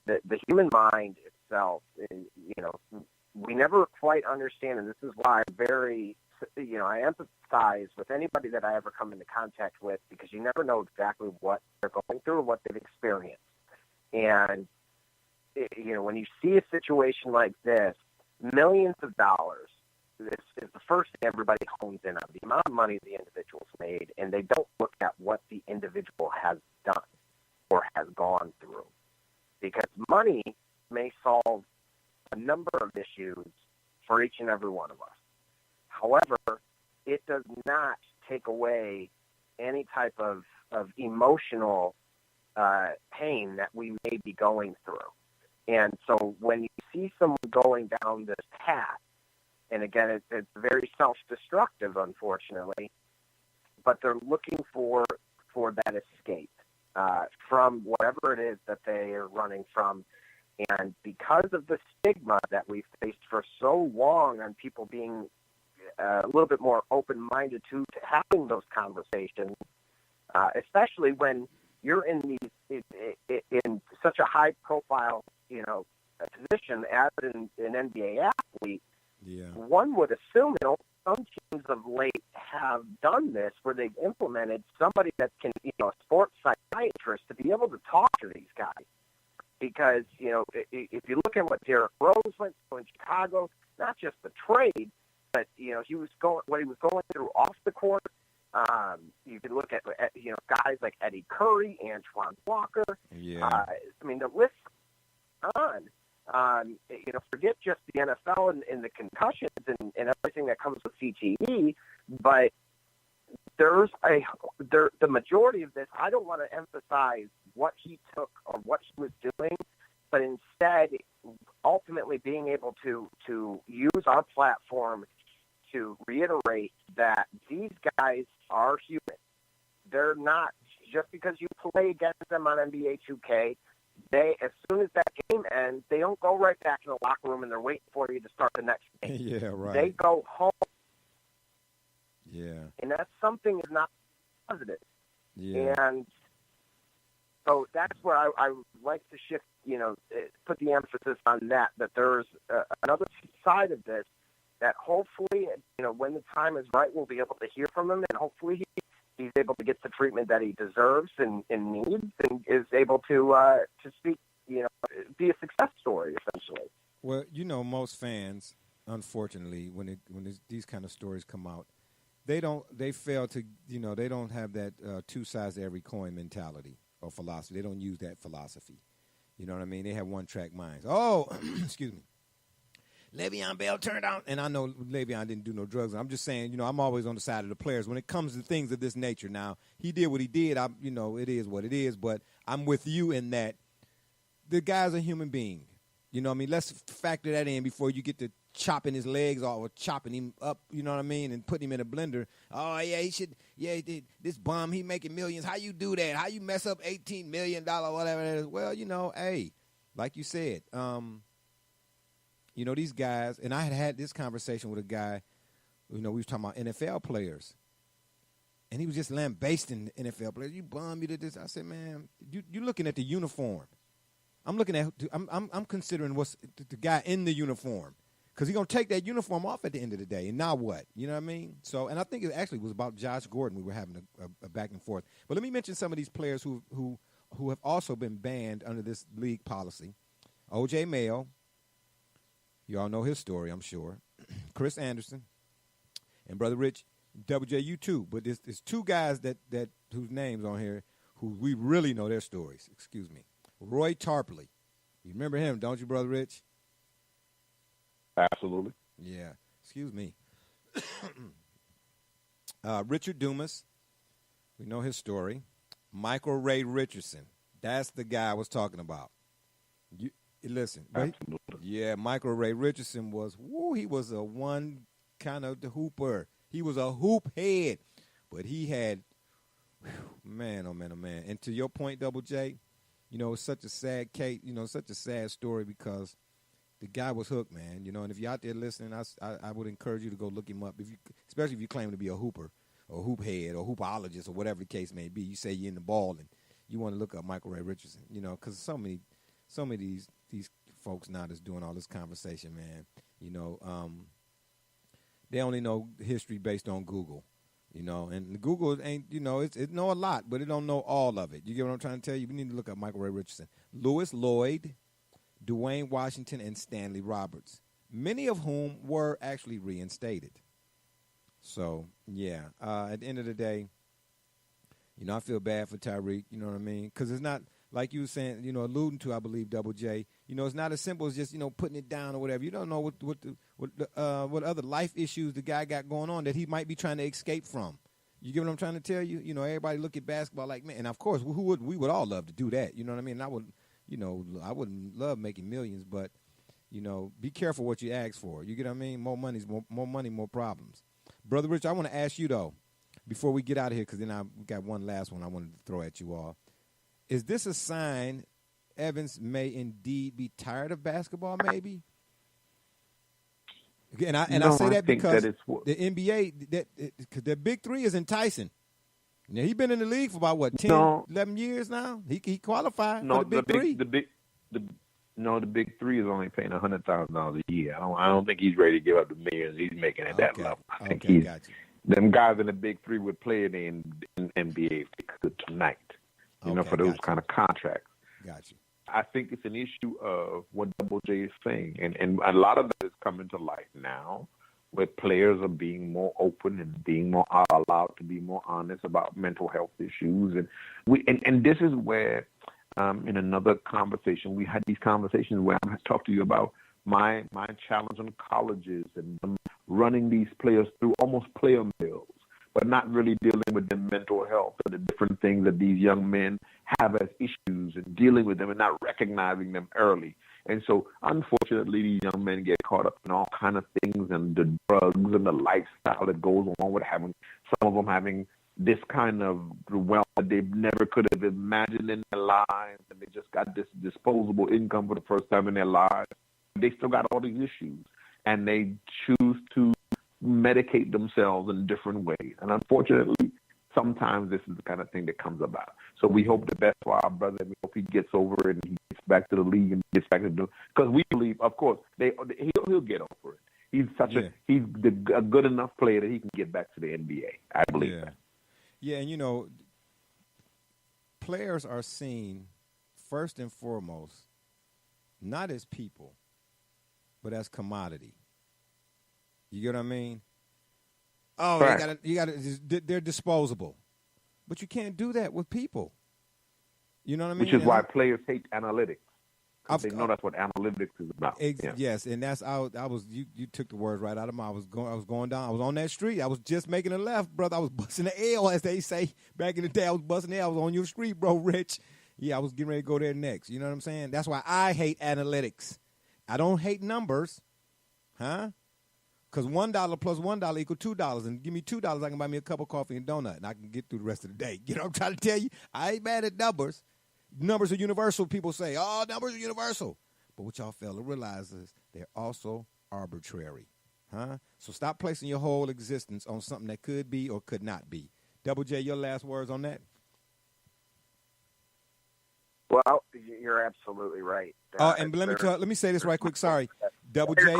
[SPEAKER 1] the human mind itself, we never quite understand, and this is why I empathize with anybody that I ever come into contact with, because you never know exactly what they're going through or what they've experienced. And, when you see a situation like this, millions of dollars is the first thing everybody hones in on, the amount of money the individual's made, and they don't look at what the individual has done or has gone through. Because money may solve a number of issues for each and every one of us. However, it does not take away any type of emotional pain that we may be going through. And so when you see someone going down this path, and again, it's very self-destructive, unfortunately, but they're looking for that escape from whatever it is that they are running from. And because of the stigma that we've faced for so long on people being a little bit more open-minded to having those conversations, especially when you're in such a high-profile, position as an NBA athlete, one would assume, some teams of late have done this where they've implemented somebody that can, a sports psychiatrist to be able to talk to these guys. Because, if you look at what Derrick Rose went through in Chicago, not just the trade, but, what he was going through off the court. You can look at guys like Eddie Curry, Antoine Walker.
[SPEAKER 4] Yeah.
[SPEAKER 1] The list is on. Forget just the NFL and the concussions and everything that comes with CTE, but the majority of this, I don't want to emphasize what he took or what he was doing, but instead ultimately being able to use our platform to reiterate that these guys are human. They're not, just because you play against them on NBA 2K, as soon as that game ends, they don't go right back in the locker room and they're waiting for you to start the next game.
[SPEAKER 4] Yeah, right.
[SPEAKER 1] They go home.
[SPEAKER 4] Yeah.
[SPEAKER 1] And that's something is not positive.
[SPEAKER 4] Yeah.
[SPEAKER 1] And so that's where I would like to shift, put the emphasis on that there's another side of this that hopefully, when the time is right, we'll be able to hear from him, and hopefully he's able to get the treatment that he deserves and needs, and is able to speak be a success story essentially.
[SPEAKER 4] Well, most fans, unfortunately, when these kind of stories come out, they fail to, they don't have that two sides to every coin mentality or philosophy. They don't use that philosophy. You know what I mean? They have one-track minds. Oh, excuse me. Le'Veon Bell turned out, and I know Le'Veon didn't do no drugs. I'm just saying, I'm always on the side of the players when it comes to things of this nature. Now, he did what he did. It is what it is, but I'm with you in that the guy's a human being. You know what I mean? Let's factor that in before you get to chopping his legs off or chopping him up, you know what I mean, and putting him in a blender. Oh, yeah, he should, this bum, he making millions. How you do that? How you mess up $18 million, whatever it is? Well, hey, like you said, these guys, and I had this conversation with a guy, we was talking about NFL players, and he was just lambasting NFL players. You bum, you did this. I said, man, you're looking at the uniform. I'm considering what's the guy in the uniform, because he's going to take that uniform off at the end of the day, and now what? You know what I mean? So, and I think it actually was about Josh Gordon. We were having a back and forth. But let me mention some of these players who have also been banned under this league policy. O.J. Mayo. You all know his story, I'm sure. Chris Anderson and Brother Rich, WJU too. But there's two guys that whose names on here who we really know their stories. Excuse me. Roy Tarpley. You remember him, don't you, Brother Rich?
[SPEAKER 5] Absolutely.
[SPEAKER 4] Yeah. Excuse me. Richard Dumas. We know his story. Michael Ray Richardson. That's the guy I was talking about. Listen, yeah, Michael Ray Richardson he was a one kind of the hooper. He was a hoop head, but he had, man, oh man, oh man. And to your point, Double J, it's such a sad case, such a sad story because the guy was hooked, man. And if you're out there listening, I would encourage you to go look him up, especially if you claim to be a hooper or hoop head or hoopologist or whatever the case may be. You say you're in the ball and you want to look up Michael Ray Richardson, because so many these folks now that's doing all this conversation, man, they only know history based on Google, and Google ain't, it know a lot, but it don't know all of it. You get what I'm trying to tell you? We need to look up Michael Ray Richardson, Lewis Lloyd, Dwayne Washington, and Stanley Roberts, many of whom were actually reinstated. So, yeah, at the end of the day, I feel bad for Tyreek, you know what I mean? Because it's not, like you were saying, alluding to, I believe, Double J, it's not as simple as just, putting it down or whatever. You don't know what other life issues the guy got going on that he might be trying to escape from. You get what I'm trying to tell you? Everybody look at basketball like, man, and of course, we would all love to do that. You know what I mean? I wouldn't love making millions, but, be careful what you ask for. You get what I mean? More money, more problems. Brother Rich, I want to ask you, though, before we get out of here, because then we got one last one I wanted to throw at you all. Is this a sign Evans may indeed be tired of basketball, maybe? I say that because the NBA, because the big three is enticing. Now, he's been in the league for about, 10, 11 years now? He qualified for the big three.
[SPEAKER 5] The big three is only paying $100,000 a year. I don't think he's ready to give up the millions he's making at that level. I think them guys in the big three would play in NBA if they could tonight. For those kind of contracts.
[SPEAKER 4] Got you.
[SPEAKER 5] I think it's an issue of what Double J is saying. And a lot of that is coming to light now, where players are being more open and being more allowed to be more honest about mental health issues. And this is where, in another conversation, we had these conversations where I talked to you about my challenge on colleges and running these players through almost player mills, but not really dealing with their mental health and the different things that these young men have as issues and dealing with them and not recognizing them early. And so, unfortunately, these young men get caught up in all kind of things and the drugs and the lifestyle that goes along with having, some of them having this kind of wealth that they never could have imagined in their lives, and they just got this disposable income for the first time in their lives. They still got all these issues, and they choose to medicate themselves in different ways. And unfortunately, sometimes this is the kind of thing that comes about. So we hope the best for our brother. We hope he gets over it and he gets back to the league and gets back to the, because we believe, of course, he'll get over it. He's he's a good enough player that he can get back to the NBA. I believe that.
[SPEAKER 4] Yeah, and players are seen first and foremost not as people, but as commodity. You get what I mean? Oh,
[SPEAKER 5] Right.
[SPEAKER 4] they're disposable. But you can't do that with people. You know what I mean?
[SPEAKER 5] Which is
[SPEAKER 4] And
[SPEAKER 5] why players hate analytics. 'Cause
[SPEAKER 4] I've-
[SPEAKER 5] they know that's what analytics is about. Yeah.
[SPEAKER 4] Yes, and that's I was you took the words right out of my. I was going down. I was on that street. I was just making a left, brother. I was busting the L, as they say back in the day. I was busting the L. I was on your street, bro, Rich. Yeah, I was getting ready to go there next. You know what I'm saying? That's why I hate analytics. I don't hate numbers, huh? Because $1 plus $1 equals $2, and give me $2, I can buy me a cup of coffee and donut, and I can get through the rest of the day. You know what I'm trying to tell you? I ain't mad at numbers. Numbers are universal. People say, "Oh, numbers are universal," but what y'all fail to realize is they're also arbitrary, huh? So stop placing your whole existence on something that could be or could not be. Double J, your last words on that?
[SPEAKER 1] Well, you're absolutely right.
[SPEAKER 4] And let me say this right quick. Sorry, Double J.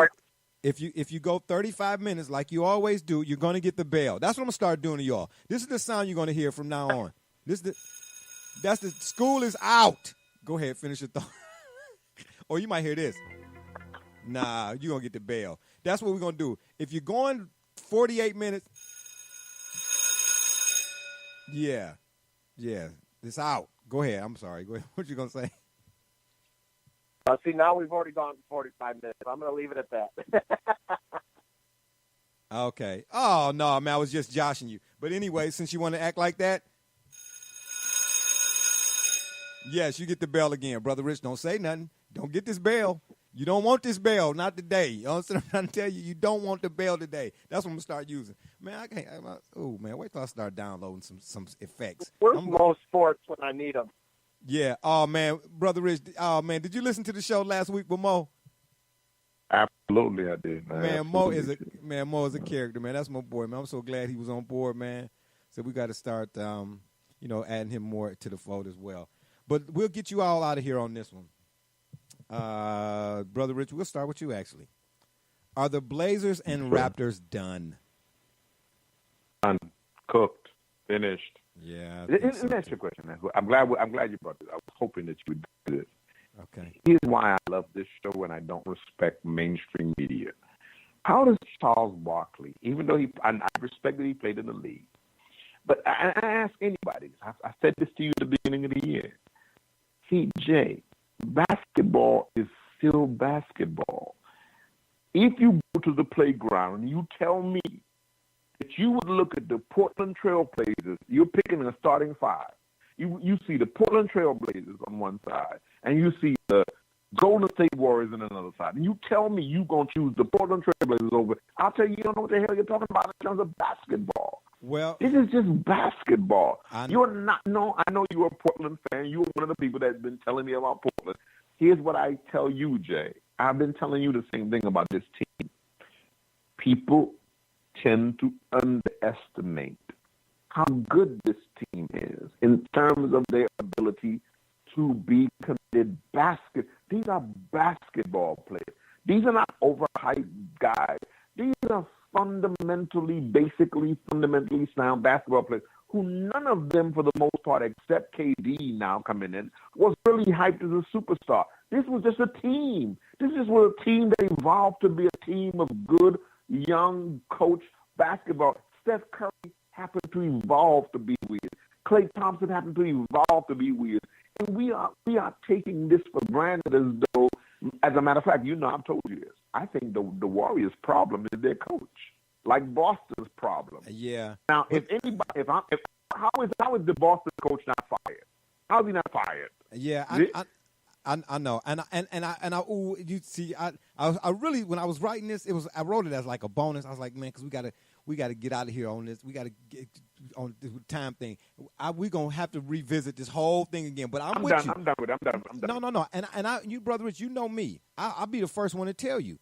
[SPEAKER 4] If you go 35 minutes like you always do, you're going to get the bell. That's what I'm going to start doing to y'all. This is the sound you're going to hear from now on. That's the school is out. Go ahead, finish your thought. Or you might hear this. Nah, you're going to get the bell. That's what we're going to do. If you're going 48 minutes, yeah, it's out. Go ahead. I'm sorry. Go ahead. What you going to say?
[SPEAKER 1] See, now we've already gone 45 minutes. I'm going to leave it at that.
[SPEAKER 4] Okay. Oh, no, man, I was just joshing you. But anyway, since you want to act like that, yes, you get the bell again. Brother Rich, don't say nothing. Don't get this bell. You don't want this bell, not today. You understand what I'm trying to tell you? You don't want the bell today. That's what I'm going to start using. Man, I can't. Oh, man, wait till I start downloading some effects.
[SPEAKER 1] Where's most sports when I need them?
[SPEAKER 4] Yeah. Oh, man, Brother Rich. Oh, man, did you listen to the show last week with Mo?
[SPEAKER 5] Absolutely, I did.
[SPEAKER 4] Man, Mo is a character, man. That's my boy, man. I'm so glad he was on board, man. So we got to start, adding him more to the fold as well. But we'll get you all out of here on this one. Brother Rich, we'll start with you, actually. Are the Blazers and Raptors done?
[SPEAKER 5] Done, cooked, finished.
[SPEAKER 4] Yeah.
[SPEAKER 5] Let me ask you a question. I'm glad you brought this. I was hoping that you would do this.
[SPEAKER 4] Okay.
[SPEAKER 5] Here's why I love this show and I don't respect mainstream media. How does Charles Barkley, even though I respect that he played in the league, but I ask anybody, I said this to you at the beginning of the year, CJ, basketball is still basketball. If you go to the playground and you tell me that you would look at the Portland Trail Blazers, you're picking a starting five. You see the Portland Trail Blazers on one side, and you see the Golden State Warriors on another side. And you tell me you're going to choose the Portland Trail Blazers over. I'll tell you, you don't know what the hell you're talking about in terms of basketball.
[SPEAKER 4] Well,
[SPEAKER 5] this is just basketball.
[SPEAKER 4] You're
[SPEAKER 5] not. No, I know you're a Portland fan. You're one of the people that's been telling me about Portland. Here's what I tell you, Jay. I've been telling you the same thing about this team. People tend to underestimate how good this team is in terms of their ability to be committed basket. These are basketball players. These are not overhyped guys. These are fundamentally sound basketball players who none of them, for the most part, except KD now coming in, was really hyped as a superstar. This was just a team. This is a team that evolved to be a team of good, young, coach basketball. Steph Curry happened to evolve to be weird. Klay Thompson happened to evolve to be weird. And we are taking this for granted as though, as a matter of fact, I've told you this. I think the Warriors' problem is their coach, like Boston's problem.
[SPEAKER 4] Yeah.
[SPEAKER 5] Now, how is the Boston coach not fired? How is he not fired?
[SPEAKER 4] Yeah, I know, you see, I really, when I was writing this, I wrote it as like a bonus. I was like, man, because we got to get out of here on this. We got to get on this time thing. We're gonna have to revisit this whole thing again. But I'm with
[SPEAKER 5] done.
[SPEAKER 4] you.
[SPEAKER 5] I'm done with it. I'm done.
[SPEAKER 4] No. And you, Brother Rich, you know me. I'll be the first one to tell you.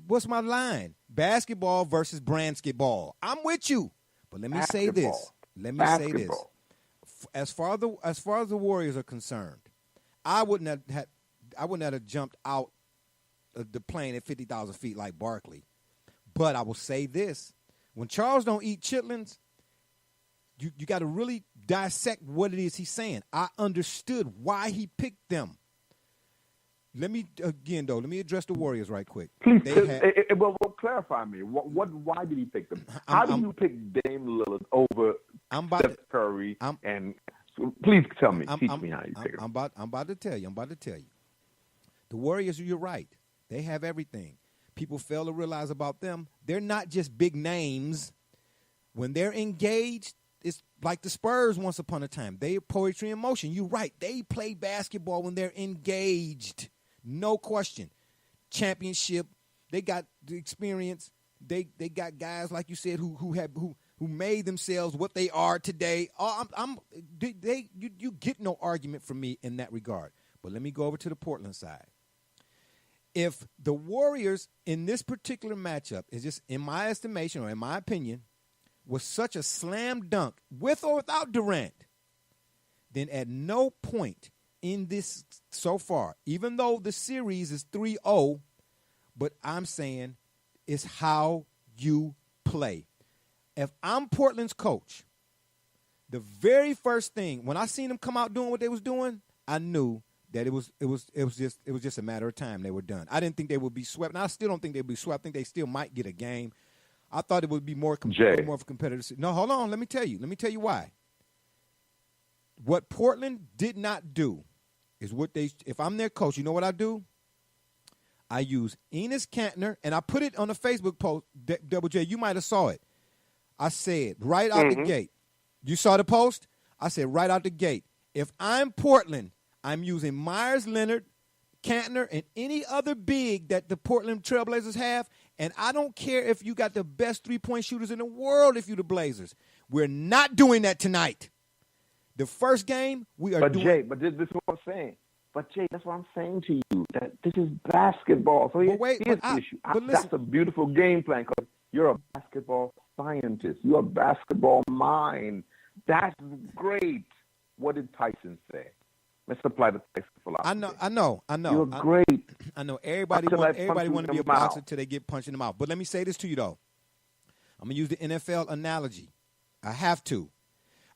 [SPEAKER 4] What's my line? Basketball versus brandsketball. I'm with you. But let me say this. As far as the Warriors are concerned, I wouldn't have jumped out of the plane at 50,000 feet like Barkley. But I will say this. When Charles don't eat chitlins, you got to really dissect what it is he's saying. I understood why he picked them. let me address the Warriors right quick.
[SPEAKER 5] Please, well, clarify me. Why did he pick them? How do you pick Dame Lillard over Steph Curry? Please tell me. Teach me how you pick them.
[SPEAKER 4] I'm about to tell you. The Warriors, you're right. They have everything. People fail to realize about them. They're not just big names. When they're engaged, it's like the Spurs once upon a time. They are poetry in motion. You're right. They play basketball when they're engaged. No question. Championship. They got the experience. They got guys, like you said, who made themselves what they are today. You get no argument from me in that regard. But let me go over to the Portland side. If the Warriors in this particular matchup is just, in my estimation or in my opinion, was such a slam dunk with or without Durant, then at no point in this so far, even though the series is 3-0, but I'm saying it's how you play. If I'm Portland's coach, the very first thing, when I seen them come out doing what they was doing, I knew that it was just a matter of time they were done. I didn't think they would be swept, and I still don't think they'd be swept. I think they still might get a game. I thought it would be more of a competitive. No, hold on. Let me tell you. Let me tell you why. What Portland did not do is if I'm their coach, you know what I do? I use Enes Kanter, and I put it on the Facebook post. Double J, you might have saw it. I said right out the gate. You saw the post? I said right out the gate. If I'm Portland, I'm using Myers Leonard, Kanter, and any other big that the Portland Trailblazers have, and I don't care if you got the best three-point shooters in the world if you're the Blazers. We're not doing that tonight. The first game, we are doing...
[SPEAKER 5] Jay, but this is what I'm saying. But, Jay, that's what I'm saying to you, that this is basketball. So here's the issue. That's a beautiful game plan because you're a basketball scientist. You're a basketball mind. That's great. What did Tyson say? Let's apply the Tyson philosophy.
[SPEAKER 4] I know.
[SPEAKER 5] You're great.
[SPEAKER 4] I know. Everybody want to be a boxer until they get punched in the mouth. But let me say this to you, though. I'm going to use the NFL analogy. I have to.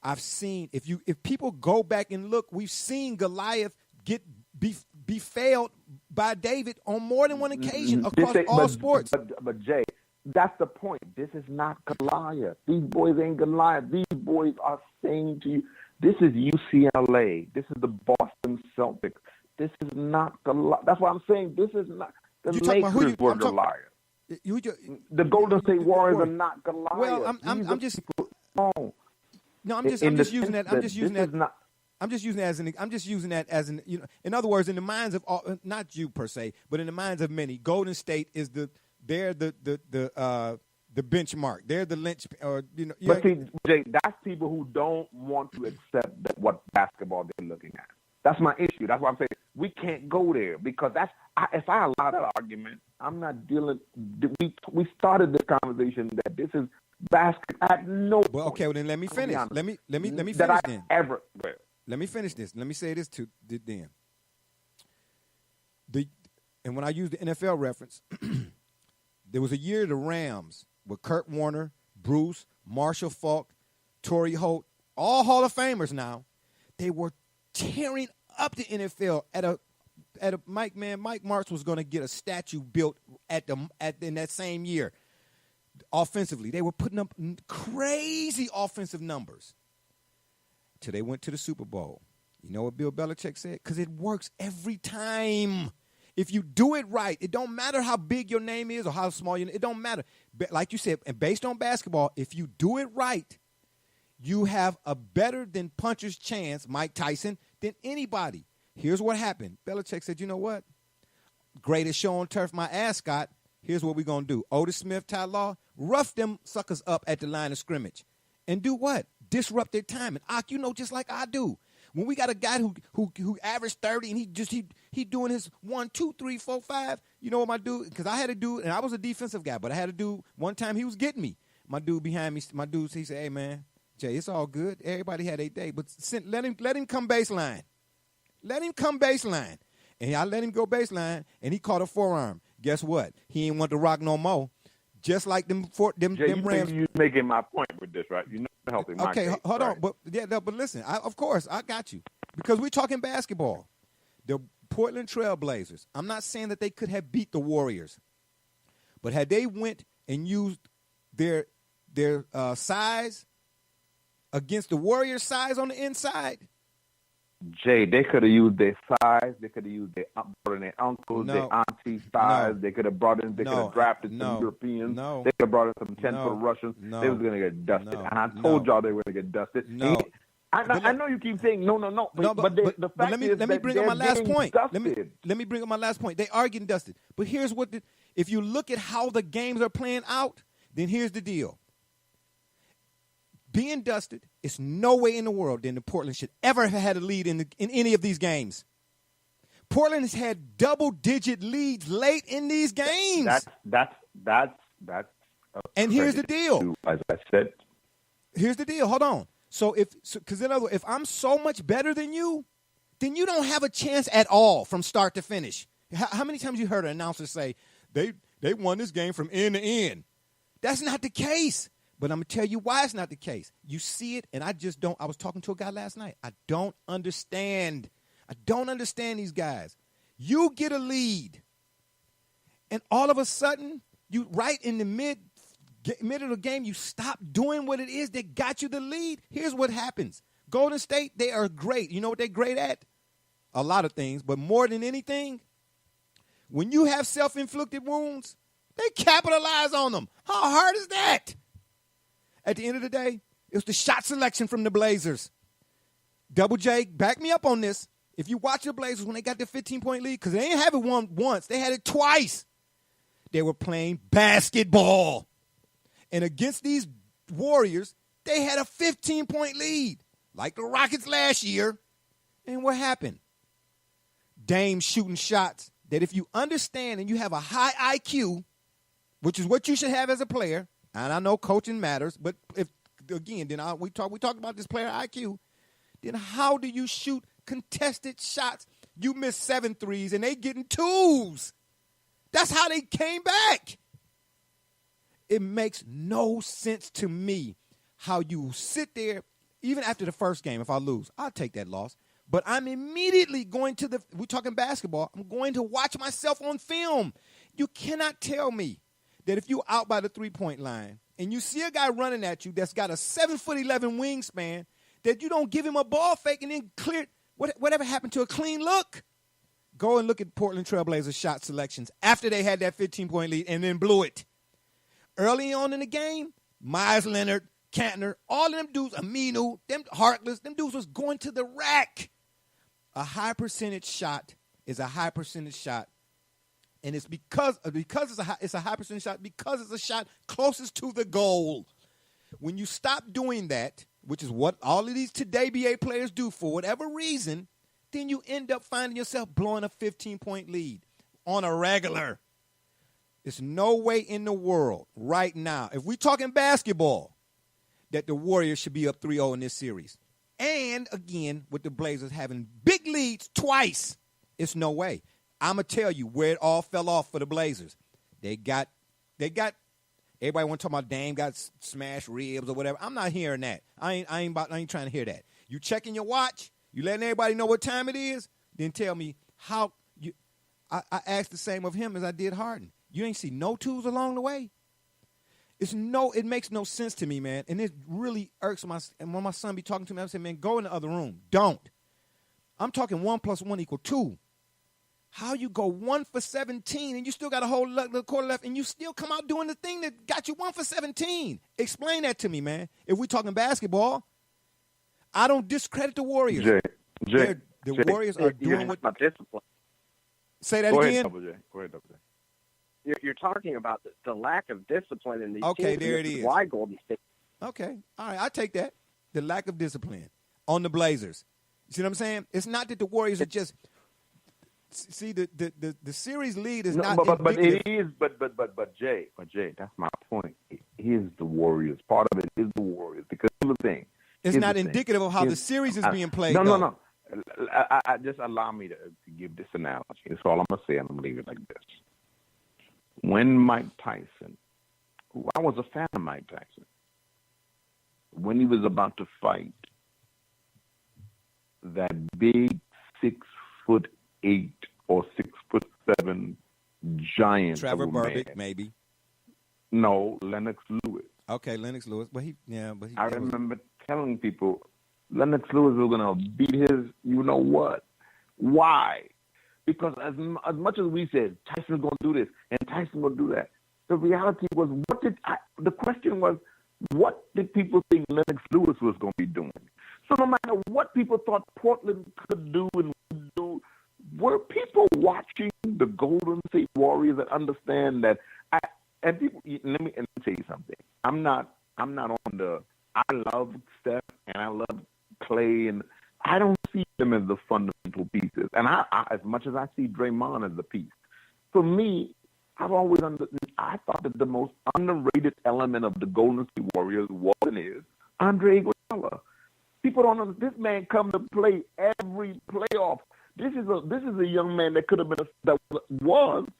[SPEAKER 4] I've seen, if people go back and look, we've seen Goliath be failed by David on more than one occasion across all sports.
[SPEAKER 5] But Jay, that's the point. This is not Goliath. These boys ain't Goliath. These boys are saying to you, this is UCLA. This is the Boston Celtics. This is not Goliath. That's what I'm saying. This is not the Lakers were Goliath. The Golden State Warriors are not Goliath.
[SPEAKER 4] Well, I'm just using that as an in other words, in the minds of all, not you per se, but in the minds of many, Golden State is they're the benchmark. They're the lynch, or
[SPEAKER 5] But see, Jay, that's people who don't want to accept what basketball they're looking at. That's my issue. That's why I'm saying we can't go there because if I allow that argument, I'm not dealing. We started this conversation that this is basket at no.
[SPEAKER 4] Well, okay. Well, then let me finish. Let me finish then. Let me finish this. Let me say this to then. And when I use the NFL reference, there was a year the Rams with Kurt Warner, Bruce, Marshall Faulk, Torrey Holt, all Hall of Famers now. They were tearing up the NFL at a Mike Martz was going to get a statue built in that same year. Offensively, they were putting up crazy offensive numbers till they went to the Super Bowl. You know what Bill Belichick said? Because it works every time. If you do it right, it don't matter how big your name is or how small it don't matter. Like you said, and based on basketball, if you do it right, you have a better than puncher's chance, Mike Tyson, than anybody. Here's what happened. Belichick said, you know what? Greatest show on turf, my ascot. Here's what we're going to do. Otis Smith, Ty Law, rough them suckers up at the line of scrimmage. And do what? Disrupt their timing. You know, just like I do. When we got a guy who averaged 30 and he doing his 1, 2, 3, 4, 5, you know what my dude, because I had a dude, and I was a defensive guy, but I had a dude, one time he was getting me. My dude behind me, he said, hey, man, Jay, it's all good. Everybody had a day, but let him come baseline. Let him come baseline. And I let him go baseline, and he caught a forearm. Guess what? He ain't want to rock no more. Just like them
[SPEAKER 5] Jay,
[SPEAKER 4] Rams.
[SPEAKER 5] You're making my point with this, right? You're not helping my
[SPEAKER 4] case, hold
[SPEAKER 5] right?
[SPEAKER 4] on. But listen, of course, I got you. Because we're talking basketball. The Portland Trail Blazers, I'm not saying that they could have beat the Warriors, but had they went and used their size against the Warriors' size on the inside,
[SPEAKER 5] Jay, they could have used their size. They could have used their uncles, their aunties' size. They could have brought in. They could have drafted some Europeans. They could have brought in some 10-foot Russians. They was going to get dusted, and I told y'all they were going to get dusted. I know you keep saying no, but the fact is
[SPEAKER 4] let me bring up my last point.
[SPEAKER 5] Dusted.
[SPEAKER 4] Let me bring up my last point. They are getting dusted, but here's what: if you look at how the games are playing out, then here's the deal. Being dusted, it's no way in the world that Portland should ever have had a lead in any of these games. Portland has had double-digit leads late in these games.
[SPEAKER 5] That's.
[SPEAKER 4] And here's the deal.
[SPEAKER 5] As I said,
[SPEAKER 4] here's the deal. Hold on. Because in other words, if I'm so much better than you, then you don't have a chance at all from start to finish. How many times you heard an announcer say they won this game from end to end? That's not the case. But I'm going to tell you why it's not the case. You see it, and I just don't. I was talking to a guy last night. I don't understand. I don't understand these guys. You get a lead, and all of a sudden, you right in the mid of the game, you stop doing what it is that got you the lead. Here's what happens. Golden State, they are great. You know what they're great at? A lot of things, but more than anything, when you have self-inflicted wounds, they capitalize on them. How hard is that? At the end of the day, it was the shot selection from the Blazers. Double J, back me up on this. If you watch the Blazers when they got their 15-point lead, because they didn't have it once, they had it twice. They were playing basketball. And against these Warriors, they had a 15-point lead, like the Rockets last year. And what happened? Dame shooting shots that if you understand and you have a high IQ, which is what you should have as a player, and I know coaching matters, but if again, then we talk about this player IQ, then how do you shoot contested shots? You miss 7 threes and they getting 2s. That's how they came back. It makes no sense to me how you sit there, even after the first game, if I lose, I'll take that loss. But I'm immediately going to we're talking basketball, I'm going to watch myself on film. You cannot tell me that if you're out by the three-point line and you see a guy running at you that's got a 7'11" wingspan, that you don't give him a ball fake and then clear. Whatever happened to a clean look? Go and look at Portland Trail Blazers shot selections after they had that 15-point lead and then blew it. Early on in the game, Myers Leonard, Kantner, all of them dudes, Aminu, them Harkless, them dudes was going to the rack. A high percentage shot is a high percentage shot. And it's because it's a high percentage shot, because it's a shot closest to the goal. When you stop doing that, which is what all of these today BA players do for whatever reason, then you end up finding yourself blowing a 15-point lead on a regular. There's no way in the world right now, if we're talking basketball, that the Warriors should be up 3-0 in this series. And, again, with the Blazers having big leads twice, it's no way. I'm going to tell you where it all fell off for the Blazers. They got everybody want to talk about Dame got smashed ribs or whatever. I'm not hearing that. I ain't trying to hear that. You checking your watch, you letting everybody know what time it is, then tell me how you I asked the same of him as I did Harden. You ain't see no 2s along the way. It makes no sense to me, man. And it really irks and when my son be talking to me, I say, man, go in the other room. Don't. I'm talking 1 + 1 = 2. How you go 1 for 17 and you still got a whole quarter left and you still come out doing the thing that got you 1 for 17? Explain that to me, man. If we're talking basketball, I don't discredit the Warriors.
[SPEAKER 5] Jay,
[SPEAKER 4] the Warriors are doing what.
[SPEAKER 1] About discipline.
[SPEAKER 4] Say that
[SPEAKER 5] Go
[SPEAKER 4] again.
[SPEAKER 5] Ahead, Double J. Go ahead, Double J.
[SPEAKER 1] You're talking about the lack of discipline in these teams.
[SPEAKER 4] Okay, there it is.
[SPEAKER 1] Why Golden State?
[SPEAKER 4] Okay, all right, I take that. The lack of discipline on the Blazers. You see what I'm saying? It's not that the Warriors are just. See, the series lead is not.
[SPEAKER 5] But it is. But Jay, that's my point. It is the Warriors. Part of it is the Warriors because of the thing.
[SPEAKER 4] It's not indicative of how the series is being played.
[SPEAKER 5] No. I just allow me to give this analogy. That's all I'm gonna say, and I'm gonna leave it like this. When Mike Tyson, who I was a fan of Mike Tyson, when he was about to fight that big 6'8" 6'8" or 6'7" giant.
[SPEAKER 4] Trevor
[SPEAKER 5] of a
[SPEAKER 4] Burbick,
[SPEAKER 5] man.
[SPEAKER 4] maybe.
[SPEAKER 5] No, Lennox Lewis.
[SPEAKER 4] Okay, Lennox Lewis, but
[SPEAKER 5] I remember telling people Lennox Lewis was gonna beat his. You know what? Why? Because as much as we said Tyson's gonna do this and Tyson gonna do that, the reality was the question was, what did people think Lennox Lewis was gonna be doing? So no matter what people thought Portland could do and would do, were people watching the Golden State Warriors that understand that? Let me tell you something. I'm not on the. I love Steph and I love Clay, and I don't see them as the fundamental pieces. And I as much as I see Draymond as the piece, for me, I thought that the most underrated element of the Golden State Warriors was and is Andre Iguodala. People don't know this man come to play every playoff. This is a young man that could have been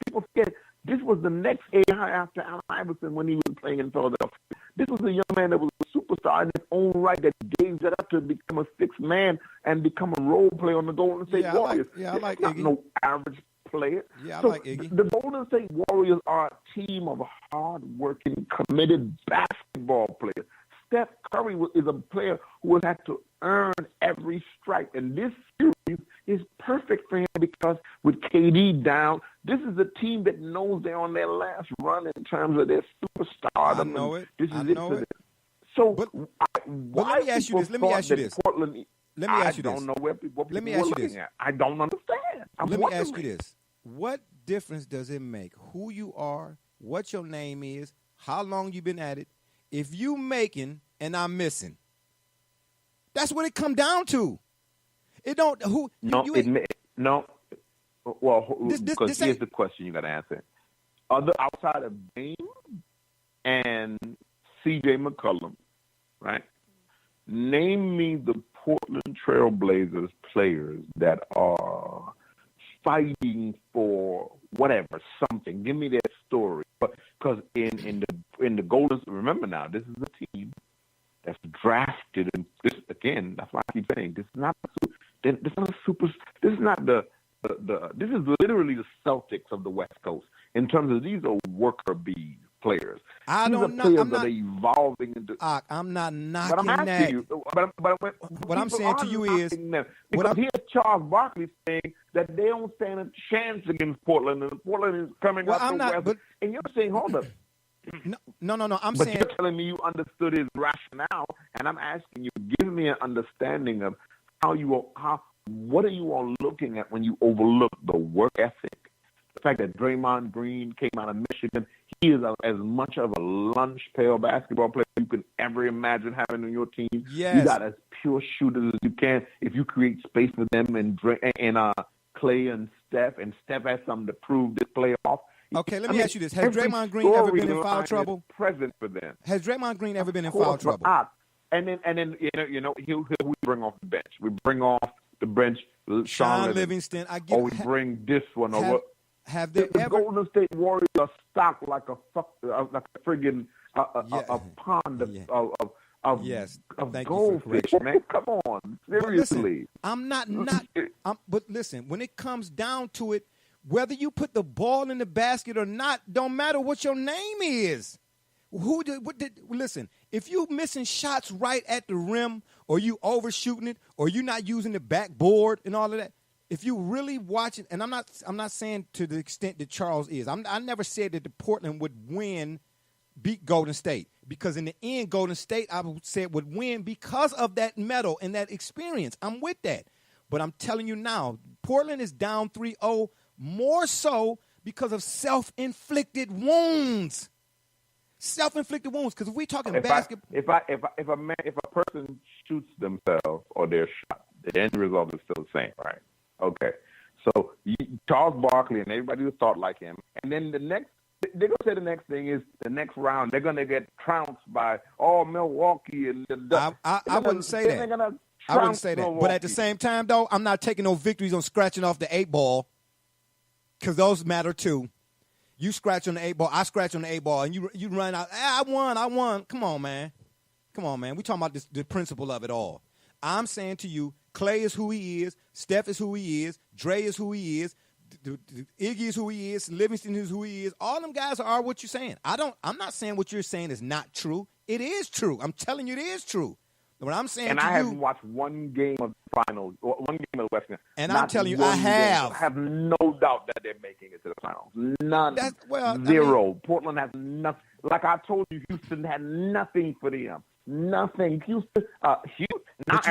[SPEAKER 5] people forget. This was the next AI after Allen Iverson when he was playing in Philadelphia. This was a young man that was a superstar in his own right that gave that up to become a sixth man and become a role player on the Golden State Warriors.
[SPEAKER 4] I like
[SPEAKER 5] not
[SPEAKER 4] Iggy.
[SPEAKER 5] No average player.
[SPEAKER 4] Yeah, I
[SPEAKER 5] so
[SPEAKER 4] like Iggy.
[SPEAKER 5] The Golden State Warriors are a team of hard-working, committed basketball players. Steph Curry is a player who has had to earn every strike, and this series is perfect for him because with KD down, this is a team that knows they're on their last run in terms of their superstardom.
[SPEAKER 4] I know it.
[SPEAKER 5] This is
[SPEAKER 4] I know it.
[SPEAKER 5] So,
[SPEAKER 4] but
[SPEAKER 5] why
[SPEAKER 4] let me ask you this. Let me ask you this.
[SPEAKER 5] Portland,
[SPEAKER 4] let me ask you this.
[SPEAKER 5] I don't know what people
[SPEAKER 4] let me
[SPEAKER 5] were
[SPEAKER 4] ask you
[SPEAKER 5] looking
[SPEAKER 4] this.
[SPEAKER 5] at. I don't understand.
[SPEAKER 4] Let me ask you this. What difference does it make who you are, what your name is, how long you've been at it, if you making and I'm missing? That's what it come down to. It don't who
[SPEAKER 5] no
[SPEAKER 4] you
[SPEAKER 5] no. Well,
[SPEAKER 4] This
[SPEAKER 5] because here's the question you got to answer: outside of Dame and C.J. McCollum, right? Name me the Portland Trail Blazers players that are fighting for whatever, something. Give me their story. But because in the Golden, remember now, this is a team that's drafted, and this again, that's why I keep saying this is not this is literally the Celtics of the West Coast in terms of these are worker bee players. These are players that are evolving into.
[SPEAKER 4] I'm not knocking
[SPEAKER 5] but I'm asking
[SPEAKER 4] that.
[SPEAKER 5] you.
[SPEAKER 4] What I'm saying to you is,
[SPEAKER 5] because here's Charles Barkley saying that they don't stand a chance against Portland, and Portland is coming up the West.
[SPEAKER 4] But,
[SPEAKER 5] and you're saying, hold up.
[SPEAKER 4] No. I'm
[SPEAKER 5] but
[SPEAKER 4] saying
[SPEAKER 5] you're telling me you understood his rationale, and I'm asking you, give me an understanding of what are you all looking at when you overlook the work ethic? The fact that Draymond Green came out of Michigan, he is as much of a lunch pail basketball player you can ever imagine having on your team.
[SPEAKER 4] Yes.
[SPEAKER 5] You got as pure shooters as you can if you create space for them and Clay and Steph has something to prove this playoff.
[SPEAKER 4] Okay, let me ask you this. Has Draymond Green ever been in foul trouble?
[SPEAKER 5] Present for them.
[SPEAKER 4] Has Draymond Green ever been in foul trouble?
[SPEAKER 5] And then we bring off the bench. We bring off the bench
[SPEAKER 4] Sean Livingston. I get.
[SPEAKER 5] Or we bring this one over.
[SPEAKER 4] Have they
[SPEAKER 5] the
[SPEAKER 4] ever?
[SPEAKER 5] Golden State Warriors are stocked like a friggin' a pond of goldfish, man. Come on, seriously.
[SPEAKER 4] But listen, when it comes down to it, whether you put the ball in the basket or not, don't matter what your name is. Listen, if you missing shots right at the rim, or you overshooting it, or you not using the backboard and all of that, if you really watching, and I'm not saying to the extent that Charles is, I never said that the Portland would beat Golden State, because in the end, Golden State, I would say, would win because of that medal and that experience. I'm with that. But I'm telling you now, Portland is down 3-0 more so because of self-inflicted wounds. Self-inflicted wounds. Because if we talking basketball,
[SPEAKER 5] if a person shoots themselves or their shot, the end result is still the same, right? Okay. So Charles Barkley and everybody who thought like him, and then they're gonna say the next thing is the next round they're gonna get trounced by Milwaukee and the.
[SPEAKER 4] I wouldn't say that. I wouldn't say that.
[SPEAKER 5] Milwaukee.
[SPEAKER 4] But at the same time, though, I'm not taking no victories on scratching off the 8 ball, because those matter too. You scratch on the 8 ball, I scratch on the 8 ball, and you run out. I won. Come on, man. We talking about the principle of it all. I'm saying to you, Clay is who he is. Steph is who he is. Dre is who he is. Iggy is who he is. Livingston is who he is. All them guys are what you're saying. I'm not saying what you're saying is not true. It is true. I'm telling you it is true. What I'm saying
[SPEAKER 5] and
[SPEAKER 4] to
[SPEAKER 5] I
[SPEAKER 4] you,
[SPEAKER 5] haven't watched one game of the finals, or one game of the Western.
[SPEAKER 4] And I'm telling you, I have.
[SPEAKER 5] I have no doubt that they're making it to the finals. None.
[SPEAKER 4] Zero.
[SPEAKER 5] I mean, Portland has nothing. Like I told you, Houston had nothing for them. Nothing. Houston.
[SPEAKER 4] But you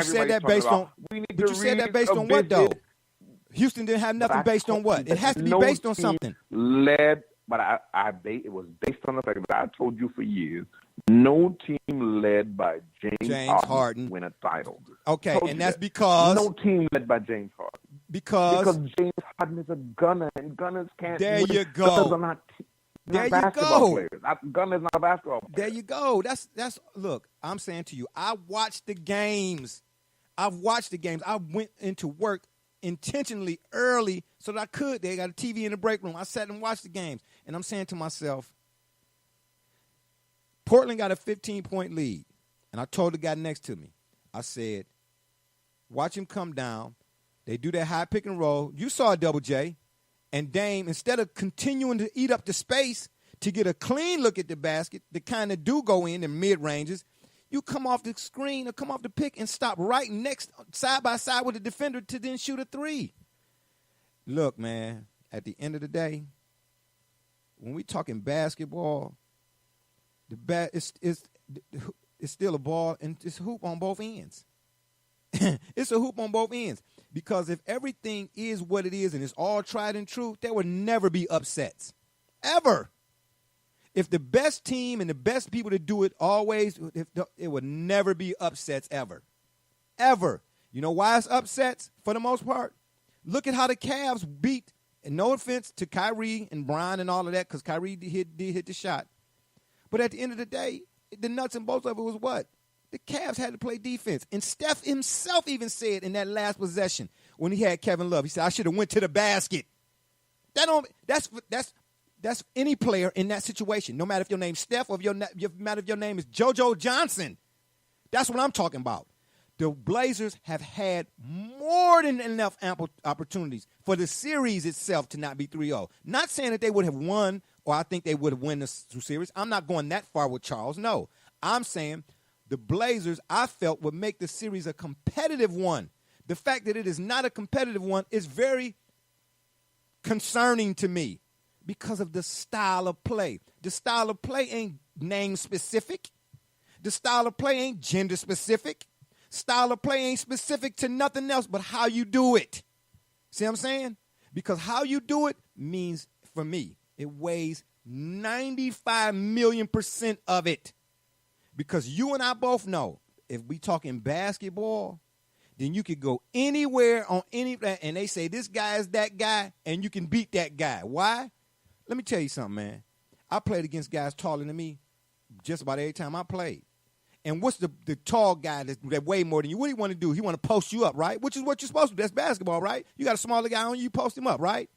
[SPEAKER 4] said that based on. But you said that based on what though? Houston didn't have nothing based on what? It has to be based on something.
[SPEAKER 5] But it was based on the fact that I told you for years, no team led by James Harden win a title.
[SPEAKER 4] Okay, and that's because
[SPEAKER 5] no team led by James Harden.
[SPEAKER 4] Because
[SPEAKER 5] James Harden is a gunner, and gunners can't.
[SPEAKER 4] There
[SPEAKER 5] win.
[SPEAKER 4] you go.
[SPEAKER 5] Gunners are not
[SPEAKER 4] there you
[SPEAKER 5] basketball
[SPEAKER 4] go.
[SPEAKER 5] players. Gunner is not a basketball player.
[SPEAKER 4] There you go. That's. Look, I'm saying to you, I watched the games. I've watched the games. I went into work intentionally early so that I could. They got a TV in the break room. I sat and watched the games. And I'm saying to myself, Portland got a 15-point lead. And I told the guy next to me, I said, watch him come down. They do that high pick and roll. You saw Double J. And Dame, instead of continuing to eat up the space to get a clean look at the basket, the kind that do go in mid-ranges, you come off the screen or come off the pick and stop right next, side by side with the defender to then shoot a three. Look, man, at the end of the day, when we talking basketball, it's still a ball and it's a hoop on both ends. It's a hoop on both ends. Because if everything is what it is and it's all tried and true, there will never be upsets. Ever. If the best team and the best people to do it always, it would never be upsets ever. Ever. You know why it's upsets for the most part? Look at how the Cavs beat, and no offense to Kyrie and Bron and all of that, because Kyrie did hit the shot. But at the end of the day, the nuts and bolts of it was what? The Cavs had to play defense. And Steph himself even said in that last possession when he had Kevin Love, he said, I should have went to the basket. That's any player in that situation, no matter if your name's Steph or no matter if your name is JoJo Johnson. That's what I'm talking about. The Blazers have had more than enough ample opportunities for the series itself to not be 3-0. Not saying that they would have won or I think they would have won the series. I'm not going that far with Charles. No. I'm saying the Blazers, I felt, would make the series a competitive one. The fact that it is not a competitive one is very concerning to me. Because of the style of play. The style of play ain't name specific. The style of play ain't gender specific. Style of play ain't specific to nothing else but how you do it. See what I'm saying? Because how you do it means, for me, it weighs 95,000,000% of it. Because you and I both know, if we talking basketball, then you could go anywhere on any, and they say this guy is that guy, and you can beat that guy. Why? Let me tell you something, man. I played against guys taller than me just about every time I played. And what's the tall guy that way more than you? What do you want to do? He want to post you up, right? Which is what you're supposed to do. That's basketball, right? You got a smaller guy on you post him up, right?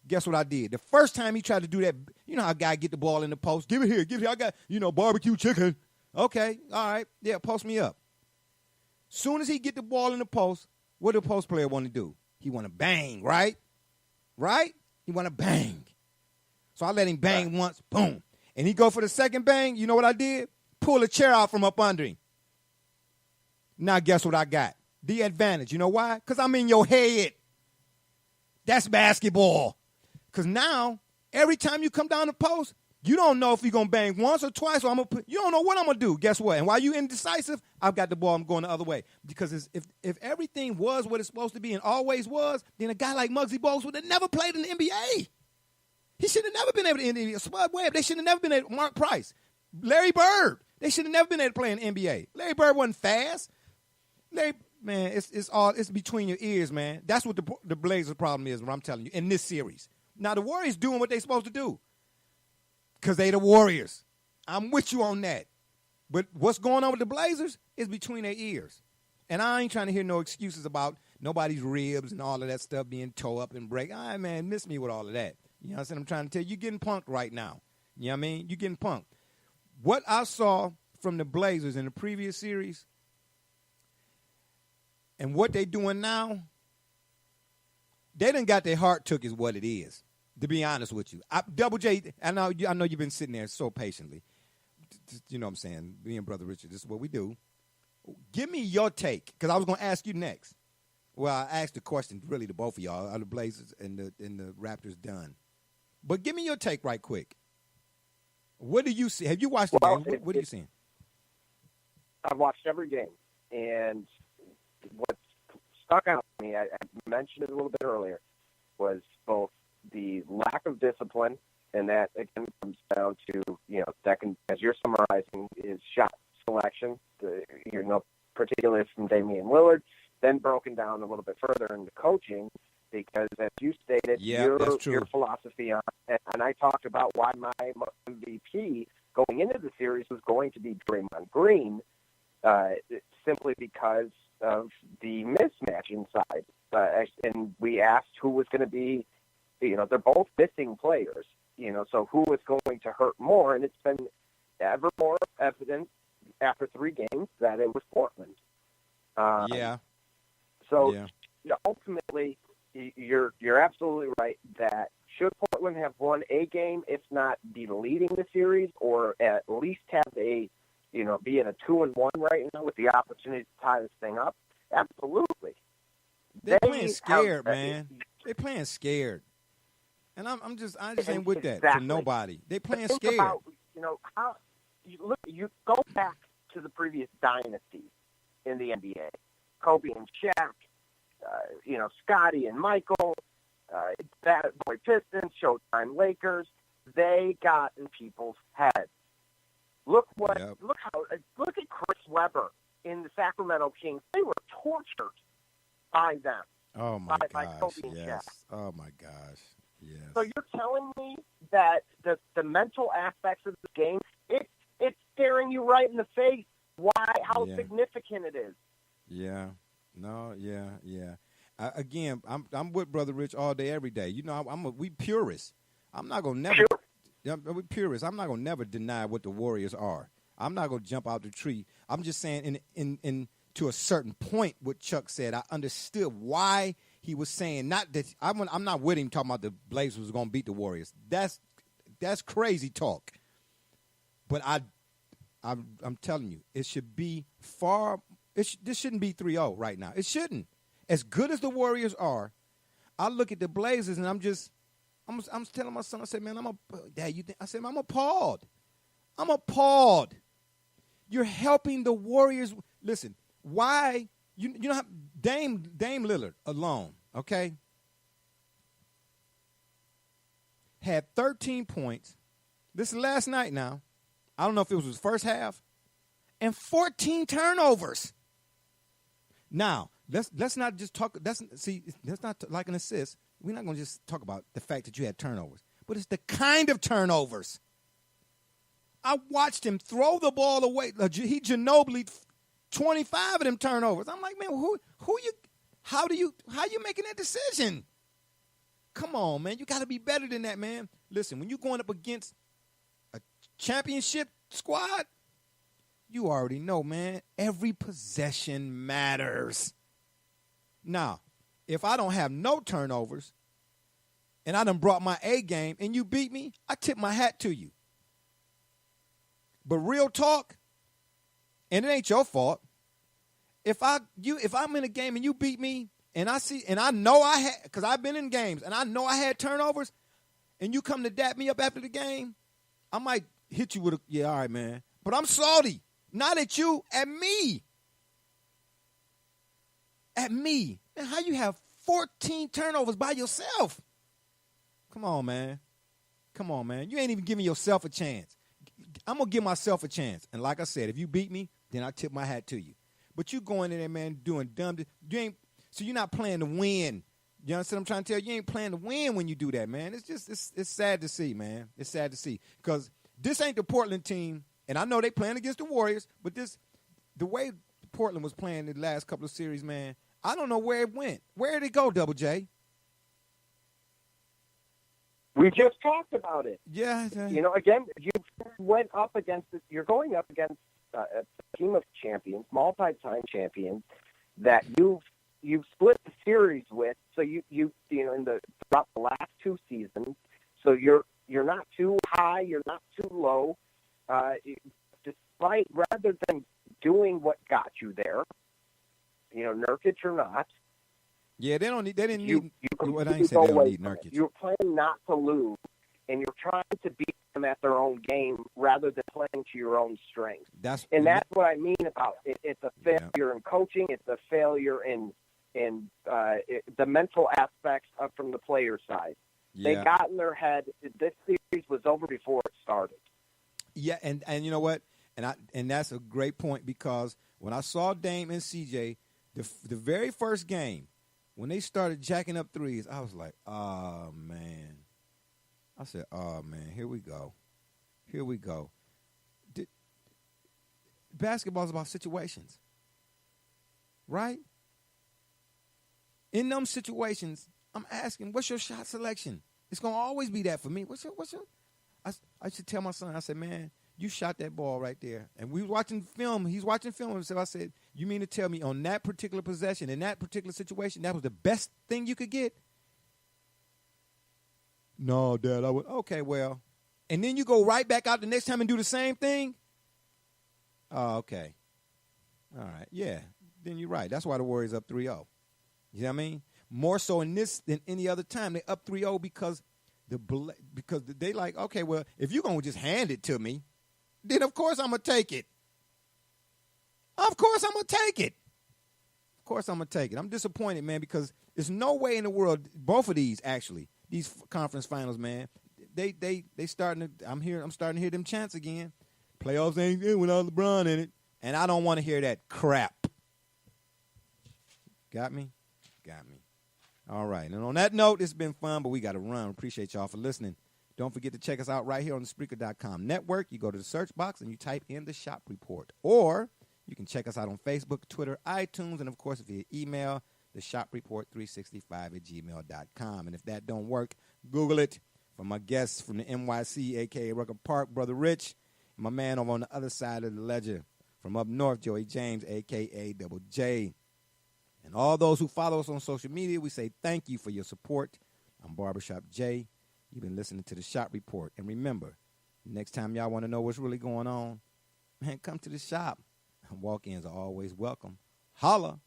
[SPEAKER 4] Guess what I did? The first time he tried to do that, you know how a guy get the ball in the post. Give it here. I got, barbecue chicken. Okay, all right. Yeah, post me up. Soon as he get the ball in the post, what do the post player want to do? He want to bang, right? Right? He want to bang. So I let him bang once, boom. And he go for the second bang. You know what I did? Pull a chair out from up under him. Now guess what I got? The advantage. You know why? Because I'm in your head. That's basketball. Because now, every time you come down the post, you don't know if you're going to bang once or twice. Or you don't know what I'm going to do. Guess what? And while you're indecisive, I've got the ball. I'm going the other way. Because if everything was what it's supposed to be and always was, then a guy like Muggsy Bogues would have never played in the NBA. He should have never been able to in the NBA. Spud Webb, they should have never been able to. Mark Price, Larry Bird, they should have never been able to play in the NBA. Larry Bird wasn't fast. Man, it's between your ears, man. That's what the Blazers' problem is, what I'm telling you, in this series. Now, the Warriors doing what they're supposed to do. Because they the Warriors. I'm with you on that. But what's going on with the Blazers is between their ears. And I ain't trying to hear no excuses about nobody's ribs and all of that stuff being tore up and break. All right, man, miss me with all of that. You know what I'm saying? I'm trying to tell you, you're getting punked right now. You know what I mean? You're getting punked. What I saw from the Blazers in the previous series, And what they doing now, they done got their heart took is what it is, to be honest with you. Double J, I know you've been sitting there so patiently. You know what I'm saying? Me and Brother Richard, this is what we do. Give me your take, because I was going to ask you next. Well, I asked the question really to both of y'all. Are the Blazers and the Raptors done? But give me your take right quick. What do you see? Have you watched the game? What are you seeing?
[SPEAKER 1] I've watched every game, and what's stuck out to me, I mentioned it a little bit earlier, was both the lack of discipline, and that again comes down to, that can, as you're summarizing, is shot selection, particularly from Damian Lillard, then broken down a little bit further into coaching, because as you stated, your philosophy on, and I talked about why my MVP going into the series was going to be Draymond Green, simply because of the mismatch inside. And we asked who was going to be, they're both missing players, so who was going to hurt more, and it's been ever more evident after 3 games that it was Portland. Ultimately, you're absolutely right that should Portland have won a game, if not be leading the series, or at least have be in a 2-1 right now with the opportunity to tie this thing up, absolutely.
[SPEAKER 4] They're playing scared, man. They're playing scared, and I just ain't with that for nobody. They playing scared.
[SPEAKER 1] About, how you go back to the previous dynasties in the NBA, Kobe and Shaq, Scotty and Michael, Bad Boy Pistons, Showtime Lakers. They got in people's heads. Look at Chris Webber in the Sacramento Kings. They were tortured by them.
[SPEAKER 4] Oh my gosh!
[SPEAKER 1] By Kobe and
[SPEAKER 4] yes.
[SPEAKER 1] Shaq.
[SPEAKER 4] Oh my gosh! Yes.
[SPEAKER 1] So you're telling me that the mental aspects of the game, it's staring you right in the face. How significant it is.
[SPEAKER 4] Yeah. No. Yeah. I'm with Brother Rich all day, every day. We purists. I'm not gonna never. We purists. I'm not gonna never deny what the Warriors are. I'm not gonna jump out the tree. I'm just saying, in to a certain point, what Chuck said, I understood why he was saying not that. I'm not with him talking about the Blazers was gonna beat the Warriors. That's crazy talk. But I'm telling you, it should be far. This shouldn't be 3-0 right now. It shouldn't. As good as the Warriors are, I look at the Blazers and I'm telling my son, I said, man, Dad, I said, I'm appalled. I'm appalled. You're helping the Warriors. Listen, why? You know how Dame Lillard alone, okay, had 13 points. This is last night now. I don't know if it was his first half, and 14 turnovers. Now, let's not just talk. That's not like an assist. We're not going to just talk about the fact that you had turnovers, but it's the kind of turnovers. I watched him throw the ball away. He Ginobili 25 of them turnovers. I'm like, man, how you making that decision? Come on, man. You got to be better than that, man. Listen, when you're going up against a championship squad, you already know, man, every possession matters. Now, if I don't have no turnovers and I done brought my A game and you beat me, I tip my hat to you. But real talk, and it ain't your fault. If I'm in a game and you beat me and I know I had, because I've been in games and I know I had turnovers, and you come to dap me up after the game, I might hit you with all right, man. But I'm salty. Not at you, at me. At me. Man, how you have 14 turnovers by yourself? Come on, man. You ain't even giving yourself a chance. I'm going to give myself a chance. And like I said, if you beat me, then I tip my hat to you. But you going in there, man, doing dumb. So you're not playing to win. You understand what I'm trying to tell you? You ain't playing to win when you do that, man. It's sad to see, man. It's sad to see. Because this ain't the Portland team. And I know they playing against the Warriors, but the way Portland was playing the last couple of series, man, I don't know where it went. Where did it go, Double J?
[SPEAKER 1] We just talked about it.
[SPEAKER 4] Yeah.
[SPEAKER 1] Again, you're going up against a team of champions, multi-time champions, that you've split the series with. So you know throughout the last two seasons. So you're not too high, you're not too low. Despite rather than doing what got you there, you know, Nurkic or not.
[SPEAKER 4] Yeah, they didn't need.
[SPEAKER 1] Well,
[SPEAKER 4] I ain't saying they don't need Nurkic.
[SPEAKER 1] You're playing not to lose, and you're trying to beat them at their own game rather than playing to your own strength. That's what I mean about it. It's a failure in coaching. It's a failure in the mental aspects from the player side. Yeah. They got in their head. This series was over before it started.
[SPEAKER 4] Yeah, and you know what? And that's a great point, because when I saw Dame and CJ, the very first game, when they started jacking up threes, I was like, oh, man. I said, oh, man, here we go. Here we go. Basketball is about situations, right? In them situations, I'm asking, what's your shot selection? It's going to always be that for me. What's your? I should tell my son, I said, man, you shot that ball right there. And we were watching film. He's watching film. So I said, you mean to tell me on that particular possession, in that particular situation, that was the best thing you could get? No, Dad. Okay, well. And then you go right back out the next time and do the same thing? Oh, okay. All right. Yeah. Then you're right. That's why the Warriors up 3-0. You know what I mean? More so in this than any other time. They up 3-0 because they like, okay, well, if you're going to just hand it to me, then of course I'm going to take it. Of course I'm going to take it. Of course I'm going to take it. I'm disappointed, man, because there's no way in the world, both of these, actually, these conference finals, man, they starting to, I'm starting to hear them chants again. Playoffs ain't good without LeBron in it. And I don't want to hear that crap. Got me? Got me. All right. And on that note, it's been fun, but we got to run. Appreciate y'all for listening. Don't forget to check us out right here on the Spreaker.com network. You go to the search box and you type in the Shop Report. Or you can check us out on Facebook, Twitter, iTunes, and, of course, via email, the shopreport365@gmail.com. And if that don't work, Google it. For my guests from the NYC, a.k.a. Rucker Park, Brother Rich, and my man over on the other side of the ledger from up north, Joey James, a.k.a. Double J. And all those who follow us on social media, we say thank you for your support. I'm Barbershop Jay. You've been listening to the Shop Report. And remember, next time y'all want to know what's really going on, man, come to the shop. Walk-ins are always welcome. Holla.